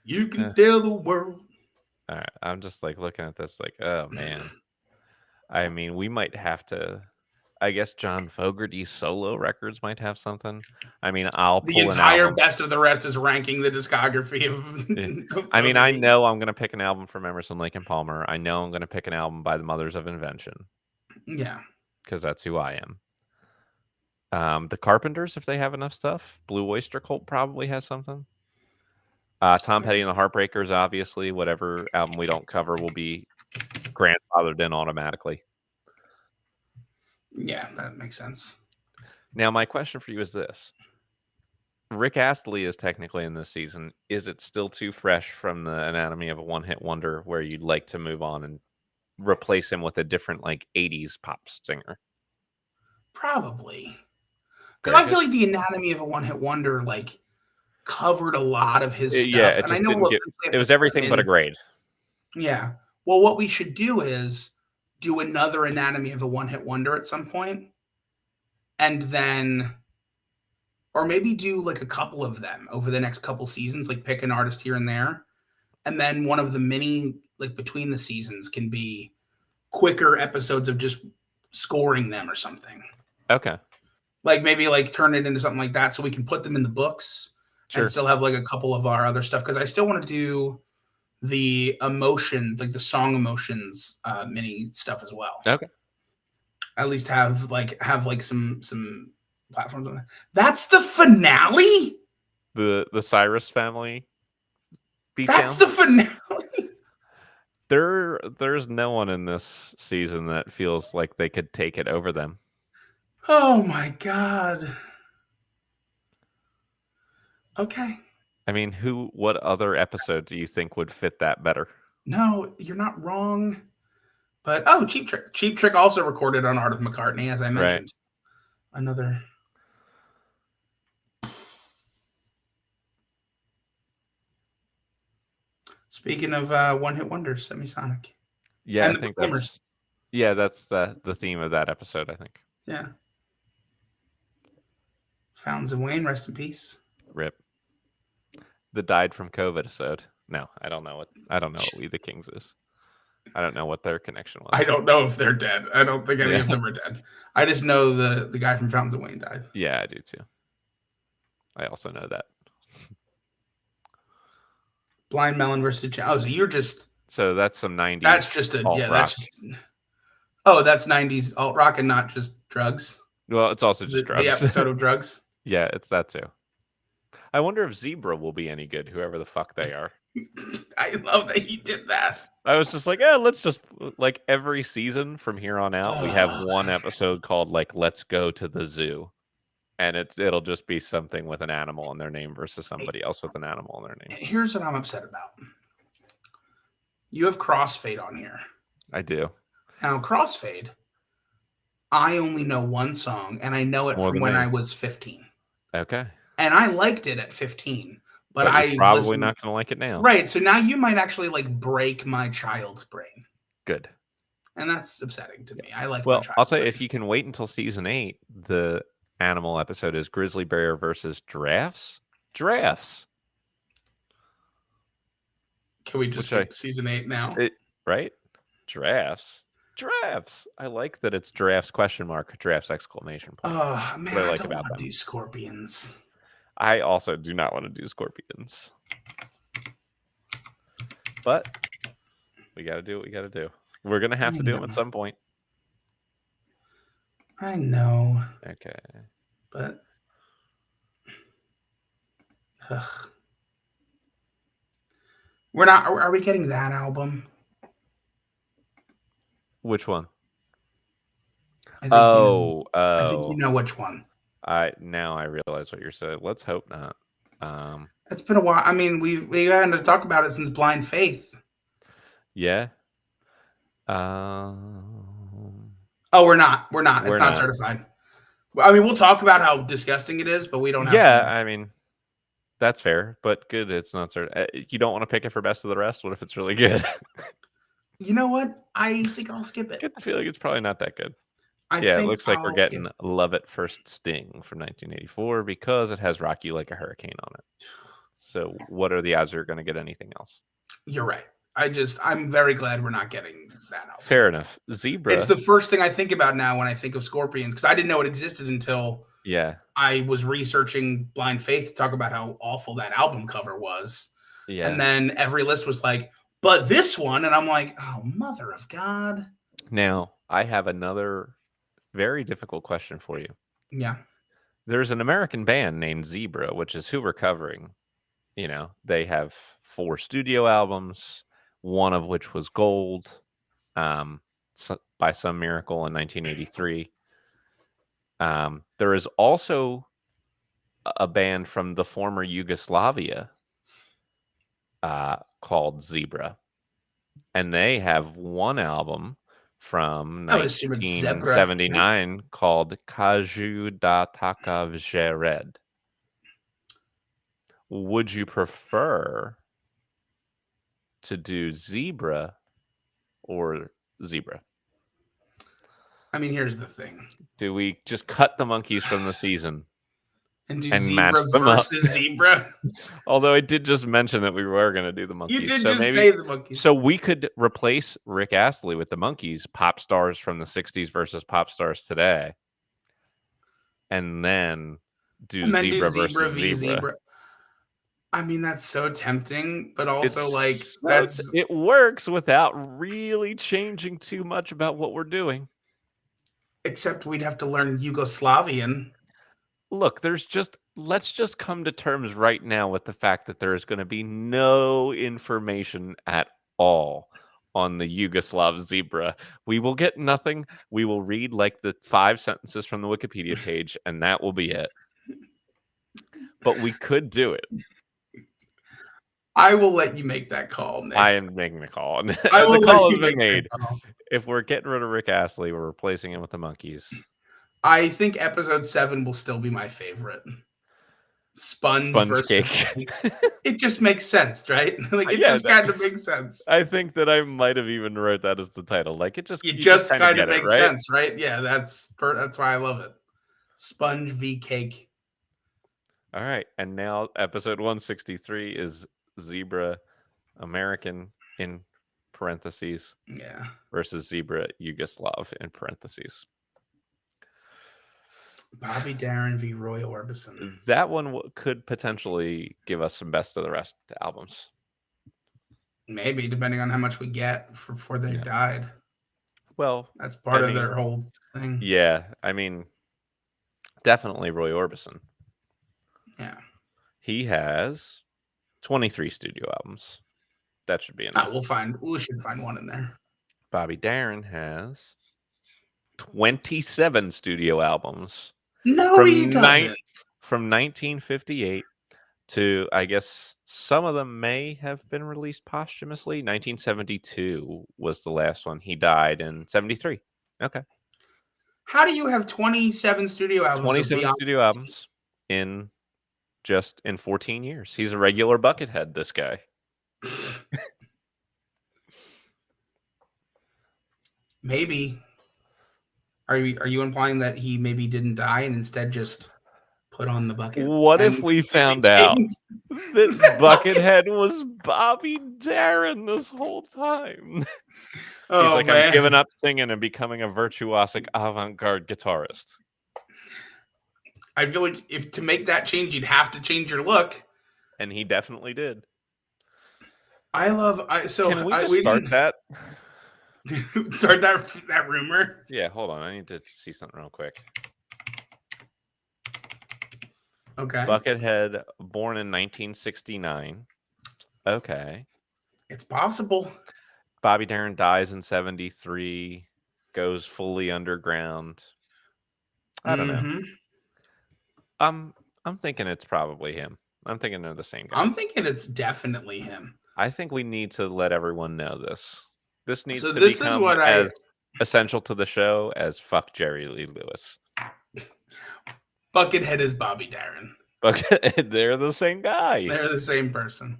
You can tell the world. All right. I'm just looking at this oh, man. I mean, we might have to... I guess John Fogerty's solo records might have something. I mean, I'll pull the entire best of the rest is ranking the discography of I mean, I know I'm going to pick an album from Emerson, Lake and Palmer. I know I'm going to pick an album by the Mothers of Invention. Yeah. Because that's who I am. The Carpenters, if they have enough stuff. Blue Oyster Cult probably has something. Tom Petty and the Heartbreakers, obviously. Whatever album we don't cover will be grandfathered in automatically. Yeah, that makes sense. Now, my question for you is this. Rick Astley is technically in this season. Is it still too fresh from the Anatomy of a One-Hit Wonder where you'd like to move on and replace him with a different 80s pop singer? Probably. Because I feel like the Anatomy of a One-Hit Wonder covered a lot of his stuff. Yeah, it just didn't it was everything but a grade. Yeah. Well, what we should do is do another Anatomy of a One-Hit Wonder at some point, and then, or maybe do like a couple of them over the next couple seasons, like pick an artist here and there, and then one of the mini, like between the seasons, can be quicker episodes of just scoring them or something. Okay. Like maybe like turn it into something like that, so we can put them in the books and Sure. still have like a couple of our other stuff, because I still want to do the emotion, like the song emotions mini stuff as well. Okay. At least have like some platforms on that. That's the finale. The Cyrus family That's beatdown. the finale. There's no one in this season that feels like they could take it over them. Oh my god. Okay. I mean, what other episode do you think would fit that better? No, you're not wrong. But Cheap Trick. Cheap Trick also recorded on Art of McCartney, as I mentioned. Right. Another. Speaking of one-hit wonders, Semisonic. Yeah, and I think that's the theme of that episode, I think. Yeah. Fountains of Wayne, rest in peace. Rip. The died from COVID episode. No, I don't know what We the Kings is. I don't know what their connection was. I don't know if they're dead. I don't think any of them are dead. I just know the guy from Fountains of Wayne died. Yeah, I do too. I also know that. Blind Melon versus Oh, so you're just. So that's some 90s. That's just that's just. Oh, that's 90s alt rock and not just drugs. Well, it's also just drugs. The episode of drugs. Yeah, it's that too. I wonder if Zebra will be any good, whoever the fuck they are. I love that he did that. I was just like, let's just, like, every season from here on out, we have one episode called, like, Let's Go to the Zoo. And it'll just be something with an animal in their name versus somebody else with an animal in their name. Here's what I'm upset about. You have Crossfade on here. I do. Now, Crossfade, I only know one song, and I know it from when I was 15. Okay. And I liked it at 15. But you're probably not going to like it now. Right. So now you might actually like break my child's brain. Good. And that's upsetting to me. I like my child's I'll tell you, if you can wait until season 8, the animal episode is Grizzly Bear versus Giraffes. Giraffes. Can we just skip season 8 now? Right? Giraffes. Giraffes. I like that it's giraffes ? Giraffes ! Oh man, I don't want to do scorpions. I also do not want to do scorpions. But we got to do what we got to do. We're going to have to do them at some point. I know. Okay. But we're not. Are we getting that album? Which one? I think you know which one. Now I realize what you're saying. Let's hope not. It's been a while. I mean, we had to talk about it since Blind Faith. Yeah. Oh, we're not. It's not certified. I mean, we'll talk about how disgusting it is, but we don't have to. Yeah, I mean, that's fair, but good. It's not certified. You don't want to pick it for best of the rest? What if it's really good? You know what? I think I'll skip it. I get the feeling it's probably not that good. It looks like we're getting Love at First Sting from 1984 because it has Rock You Like a Hurricane on it. So what are the odds you're going to get anything else? You're right. I'm very glad we're not getting that album. Fair enough. Zebra. It's the first thing I think about now when I think of Scorpions, because I didn't know it existed until I was researching Blind Faith to talk about how awful that album cover was. Yeah. And then every list was like, but this one, and I'm like, oh, mother of God. Now, I have another very difficult question for you. Yeah. There's an American band named Zebra, which is who we're covering. You know, they have 4 studio albums, one of which was gold by some miracle in 1983. There is also a band from the former Yugoslavia called Zebra. And they have one album from 1979 called Kažu da Takav Žered. Would you prefer to do Zebra or Zebra? I mean, here's the thing. Do we just cut the monkeys from the season And do and match zebra them up? versus zebra? Although I did just mention that we were going to do the monkeys. You did so just maybe, say the monkeys. So we could replace Rick Astley with the monkeys, pop stars from the 60s versus pop stars today. And then do zebra versus v zebra. I mean, that's so tempting, but also it works without really changing too much about what we're doing. Except we'd have to learn Yugoslavian. Look, let's just come to terms right now with the fact that there is going to be no information at all on the Yugoslav zebra. We will get nothing. We will read like the 5 sentences from the Wikipedia page, and that will be it. But we could do it. I will let you make that call, Nick. I am making the call. The call has been made. If we're getting rid of Rick Astley, we're replacing him with the monkeys. I think episode 7 will still be my favorite. Sponge versus cake. It just makes sense, right? It just kind of makes sense. I think that I might have even wrote that as the title. Like it just kind of makes sense, right? Yeah, that's why I love it. Sponge v cake. All right, and now episode 163 is zebra American in parentheses. Yeah. Versus zebra Yugoslav in parentheses. Bobby Darin v. Roy Orbison. That one could potentially give us some best of the rest albums. Maybe, depending on how much we get before they died. Well, that's part of their whole thing. Yeah, I mean, definitely Roy Orbison. Yeah. He has 23 studio albums. That should be enough. We should find one in there. Bobby Darin has 27 studio albums. No, he doesn't. From 1958 to, I guess, some of them may have been released posthumously. 1972 was the last one. He died in 73. Okay. How do you have 27 studio albums? 27 studio albums in 14 years. He's a regular Buckethead, this guy. Maybe. Are you implying that he maybe didn't die and instead just put on the bucket? What if we found out that Buckethead was Bobby Darin this whole time? He's like, man. I'm giving up singing and becoming a virtuosic avant-garde guitarist. I feel like if to make that change, you'd have to change your look. And he definitely did. Can we just start that? Start that rumor? Yeah, hold on. I need to see something real quick. Okay. Buckethead, born in 1969. Okay. It's possible. Bobby Darin dies in 73, goes fully underground. I don't know. I'm thinking it's probably him. I'm thinking they're the same guy. I'm thinking it's definitely him. I think we need to let everyone know this. This needs to become as essential to the show as fuck Jerry Lee Lewis. Buckethead is Bobby Darin. They're the same guy. They're the same person.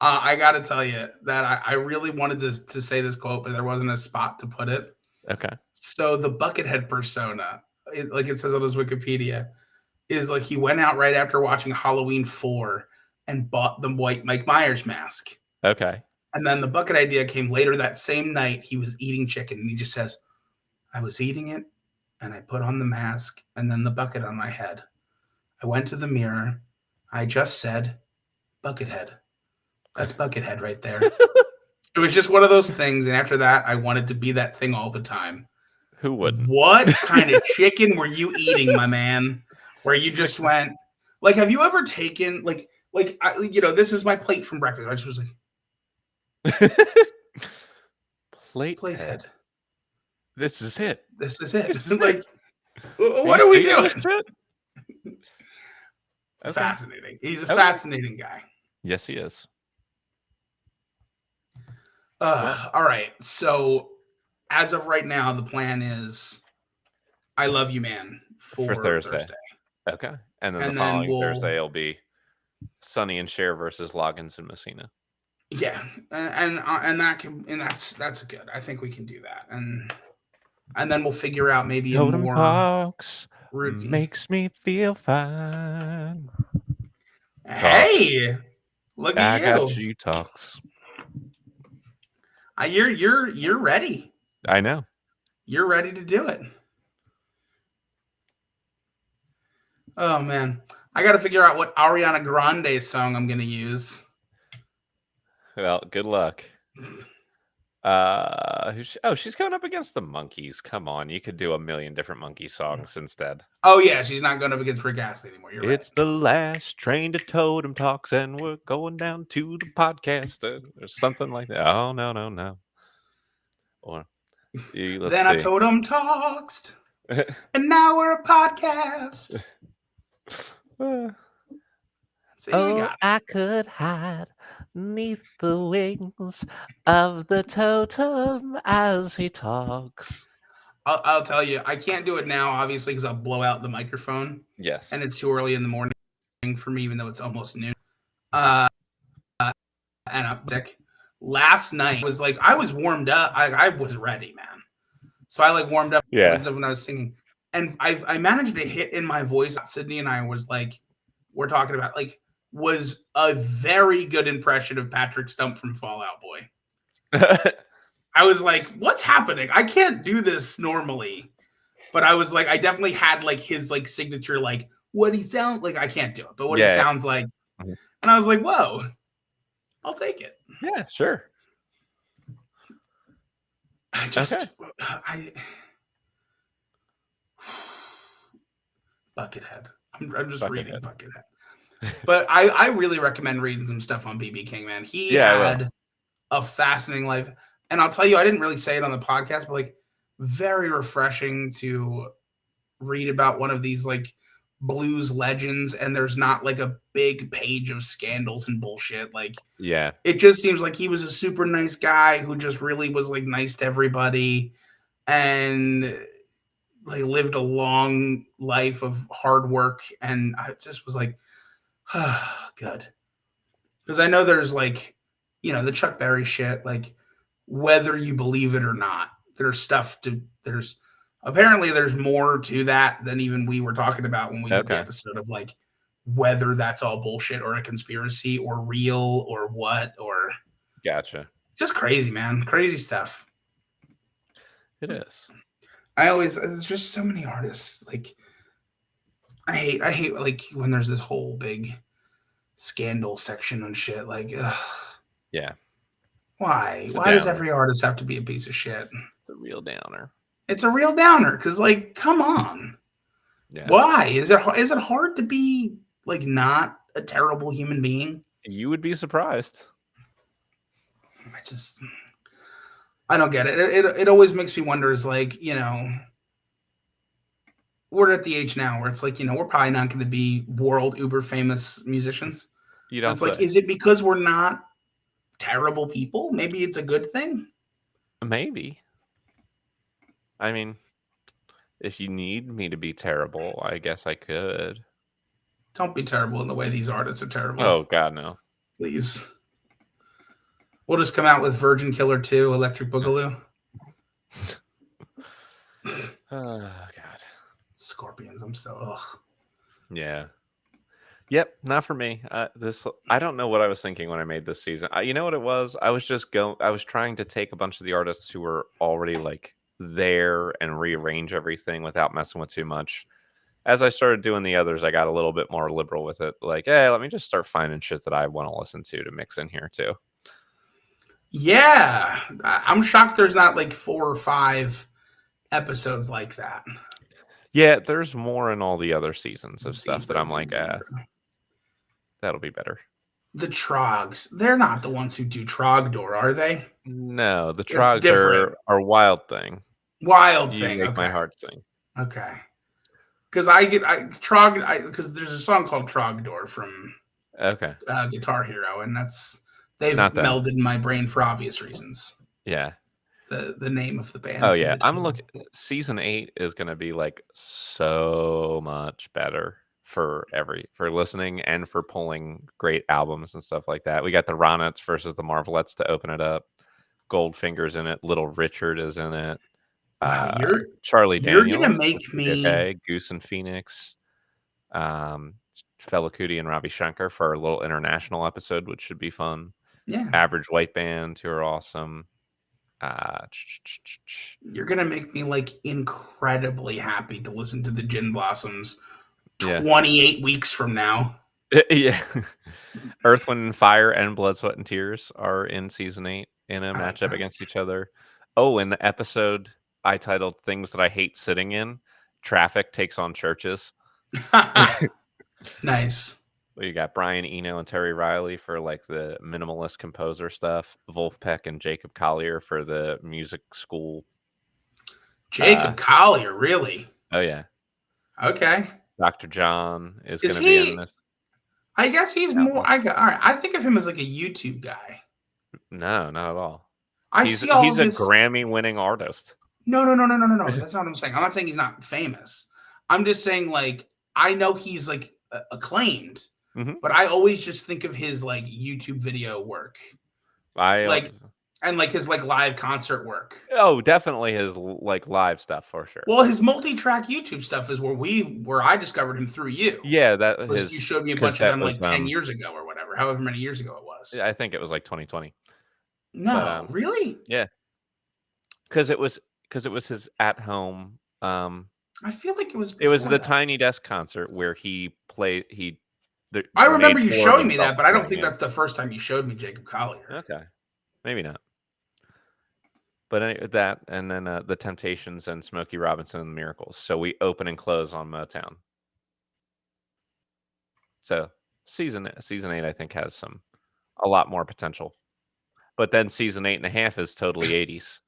I got to tell you that I really wanted to say this quote, but there wasn't a spot to put it. Okay. So the Buckethead persona, like it says on his Wikipedia, is like he went out right after watching Halloween 4 and bought the white Mike Myers mask. Okay. And then the bucket idea came later that same night. He was eating chicken and he just says, I was eating it and I put on the mask and then the bucket on my head. I went to the mirror. I just said, Buckethead. That's Buckethead right there. It was just one of those things. And after that, I wanted to be that thing all the time. Who wouldn't? What kind of chicken were you eating, my man? Where you just went, like, have you ever taken, this is my plate from breakfast. I just was like, plate head. This is it. This is it. This is like, what are we doing? Okay. Fascinating. He's a fascinating guy. Yes, he is. All right. So, as of right now, the plan is I Love You Man for Thursday. Okay. And then the following Thursday will be Sonny and Cher versus Loggins and Messina. Yeah. And that's good. I think we can do that. And and then we'll figure out maybe a Totem more Talks routine. makes me feel fine. Talks. Hey, look at I got you. you, Talks. You're ready. I know. You're ready to do it. Oh man, I got to figure out what Ariana Grande song I'm gonna use. Well, good luck. She's going up against the Monkeys. Come on, you could do a million different Monkey songs instead. Oh yeah, she's not going up against Rick Astley anymore. You're It's right. the last train to Totem Talks, and we're going down to the podcast, or something like that. Oh no. Or let's Then I see. told him talks, and now we're a podcast. See, we Oh, got it. I could hide neath the wings of the totem as he talks. I'll tell you, I can't do it now, obviously, because I'll blow out the microphone, Yes. and it's too early in the morning for me, even though it's almost noon. And I'm sick. Last night was like I was warmed up. I was ready, man. So I like warmed up and stuff when I was singing, and I managed to hit in my voice. Sydney and I was like, we're talking about like was a very good impression of Patrick Stump from Fall Out Boy. I was like, what's happening? I can't do this normally. But I was like, I definitely had like his like signature, like what he sounds like. I can't do it, but what he sounds like. Mhm. And I was like, whoa, I'll take it. Yeah, sure. I just, I Buckethead. I'm just reading Buckethead. But I really recommend reading some stuff on BB King, man. He had a fascinating life. And I'll tell you, I didn't really say it on the podcast, but like very refreshing to read about one of these like blues legends, and there's not like a big page of scandals and bullshit. Like, yeah, it just seems like he was a super nice guy who just really was like nice to everybody and like lived a long life of hard work. And I just was like, good. Because I know there's like, you know, the Chuck Berry shit, like whether you believe it or not, there's apparently there's more to that than even we were talking about when we did the episode of like whether that's all bullshit or a conspiracy or real or what, or gotcha. Just crazy, man. Crazy stuff. It is. There's just so many artists. Like, I hate like when there's this whole big scandal section and shit. Like, yeah. Why? Why does every artist have to be a piece of shit? It's a real downer. It's a real downer because, like, come on. Yeah. Why is it hard to be like not a terrible human being? You would be surprised. I don't get it. It always makes me wonder. Is like, you know, we're at the age now where it's like, you know, we're probably not going to be world uber famous musicians. You don't. It's like, is it because we're not terrible people? Maybe it's a good thing. Maybe. I mean, if you need me to be terrible, I guess I could. Don't be terrible in the way these artists are terrible. Oh, God, no. Please. We'll just come out with Virgin Killer 2, Electric Boogaloo. Oh, God. Scorpions, I'm so, ugh. Yeah. Yep, not for me. I don't know what I was thinking when I made this season. You know what it was? I was trying to take a bunch of the artists who were already like there and rearrange everything without messing with too much. As I started doing the others, I got a little bit more liberal with it. Like, hey, let me just start finding shit that I want to listen to mix in here too. Yeah, I'm shocked there's not like 4 or 5 episodes like that. Yeah, there's more in all the other seasons of stuff that I'm like, that'll be better. The Trogs, they're not the ones who do Trogdor, are they? No, the Trogs are Wild Thing. Wild Thing. Make my heart sing. Okay. Because because there's a song called Trogdor from Guitar Hero, and they've melded in my brain for obvious reasons. Yeah. The name of the band. Oh yeah, I'm looking. Season 8 is going to be like so much better for listening and for pulling great albums and stuff like that. We got the Ronettes versus the Marvelettes to open it up. Goldfinger's in it. Little Richard is in it. Wow, Charlie you're gonna Daniels, which make would be me. okay. Goose and Phoenix, um, Fela Kuti and Ravi Shankar for a little international episode, which should be fun. Yeah, Average White Band, who are awesome. you're gonna make me like incredibly happy to listen to the Gin Blossoms Yeah. 28 weeks from now. Yeah. Earth, Wind, and Fire and Blood, Sweat, and Tears are in season 8 in a I like matchup that. against each other. Oh, in the episode I titled Things That I Hate Sitting In, Traffic takes on Churches. Nice. You got Brian Eno and Terry Riley for like the minimalist composer stuff. Wolfpack and Jacob Collier for the music school. Jacob Collier, really? Oh yeah. Okay. Dr. John is Is going to be in he? this. I guess he's more. All right. I think of him as like a YouTube guy. No, not at all. I see all He's a his. Grammy-winning artist. No. That's not what I'm saying. I'm not saying he's not famous. I'm just saying like I know he's like acclaimed, but I always just think of his like YouTube video work, and like his like live concert work. Oh, definitely his like live stuff for sure. Well, his multi-track YouTube stuff is where I discovered him through you. Yeah, You showed me a bunch of them like 10 years ago or whatever, however many years ago it was. I think it was like 2020. No, really? Yeah, because it was his at home. I feel like it was. It was the Tiny Desk concert where he played. I remember you showing me that, but I don't think that's the first time you showed me Jacob Collier. Okay, maybe not. But that, and then the Temptations and Smokey Robinson and the Miracles. So we open and close on Motown. So season 8, I think, has a lot more potential. But then season 8.5 is totally 80s.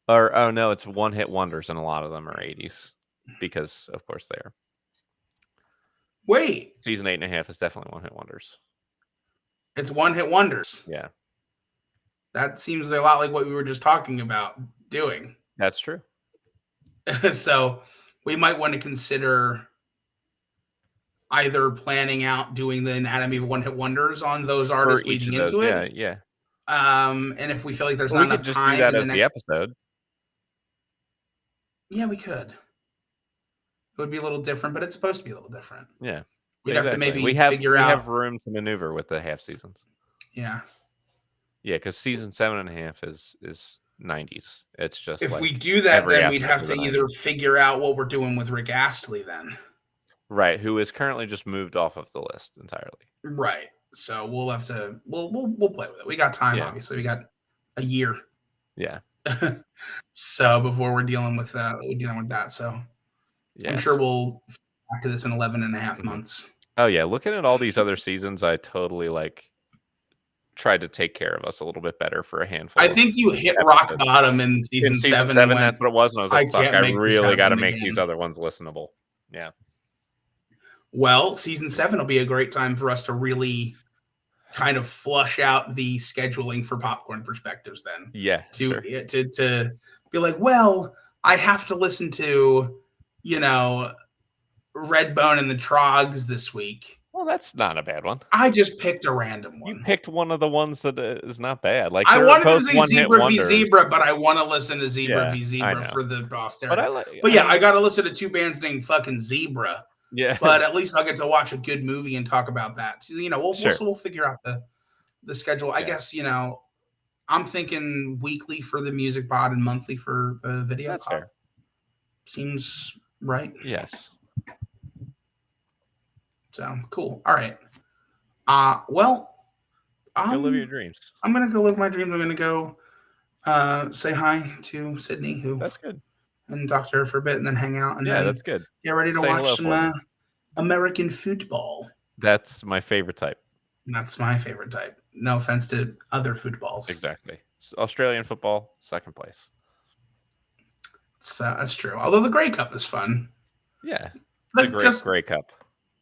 Or oh no, it's one-hit wonders, and a lot of them are 80s because, of course, they are. Wait, season 8.5 is definitely one-hit wonders. It's one-hit wonders. Yeah. That seems a lot like what we were just talking about doing. That's true. So we might want to consider either planning out doing the Anatomy of One-Hit Wonders on those artists leading into it. Yeah. And if we feel like there's not enough just time do that in as the next episode. Yeah, we could. It would be a little different, but it's supposed to be a little different. Yeah. We'd have to maybe figure out. We have room to maneuver with the half seasons. Yeah. Yeah, because season 7.5 is 90s. It's just if we do that, then we'd have to either figure out what we're doing with Rick Astley then. Right, who is currently just moved off of the list entirely. Right. So we'll have to we'll play with it. We got time, obviously. We got a year. Yeah. So before we're dealing with that. So I'm sure we'll back to this in 11 and a half months. Oh yeah, looking at all these other seasons, I totally tried to take care of us a little bit better for a handful. I think you hit rock bottom in season 7. That's what it was, and I was like, fuck, I really got to make these other ones listenable. Yeah. Well, season 7 will be a great time for us to really kind of flush out the scheduling for Popcorn Perspectives then. Yeah. To be like, well, I have to listen to, Redbone and the Trogs this week. Well, that's not a bad one. I just picked a random one. You picked one of the ones that is not bad. Like I wanted to say Zebra v. Zebra, but I want to listen to Zebra v. Zebra for the posterity. I got to listen to two bands named fucking Zebra. Yeah. But at least I'll get to watch a good movie and talk about that. So, we'll figure out the schedule. I guess, I'm thinking weekly for the music pod and monthly for the video That's pod. Fair. Seems right. Yes. So cool. All right. Go live your dreams. I'm gonna go live my dreams. I'm gonna go say hi to Sydney, who that's good, and talk to her for a bit, and then hang out. And then that's good. Get ready to watch some American football. That's my favorite type. That's my favorite type. No offense to other footballs. Exactly. Australian football, second place. So that's true. Although the Grey Cup is fun. Yeah, the Grey Cup.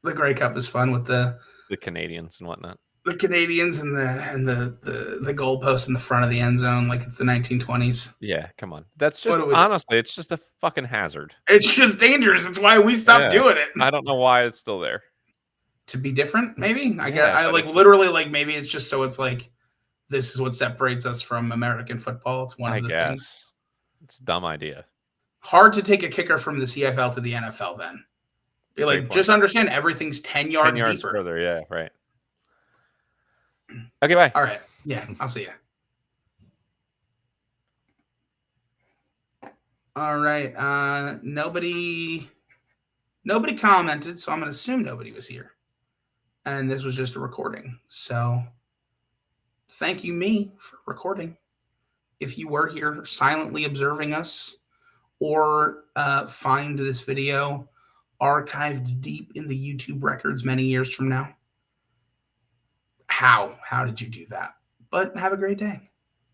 The Grey Cup is fun with the Canadians and whatnot. The Canadians and the goalpost in the front of the end zone, like it's the 1920s. Yeah, come on. That's just honestly, it's just a fucking hazard. It's just dangerous. It's why we stopped doing it. I don't know why it's still there. To be different, maybe. Maybe it's just so it's like this is what separates us from American football. It's one of the things. It's a dumb idea. Hard to take a kicker from the CFL to the NFL then. Be like, just understand everything's 10 yards deeper. Further, yeah, right. Okay, bye. All right. Yeah, I'll see you. All right. Nobody commented, so I'm going to assume nobody was here. And this was just a recording. So thank you, me, for recording. If you were here silently observing us, or find this video archived deep in the YouTube records many years from now, how did you do that? But have a great day.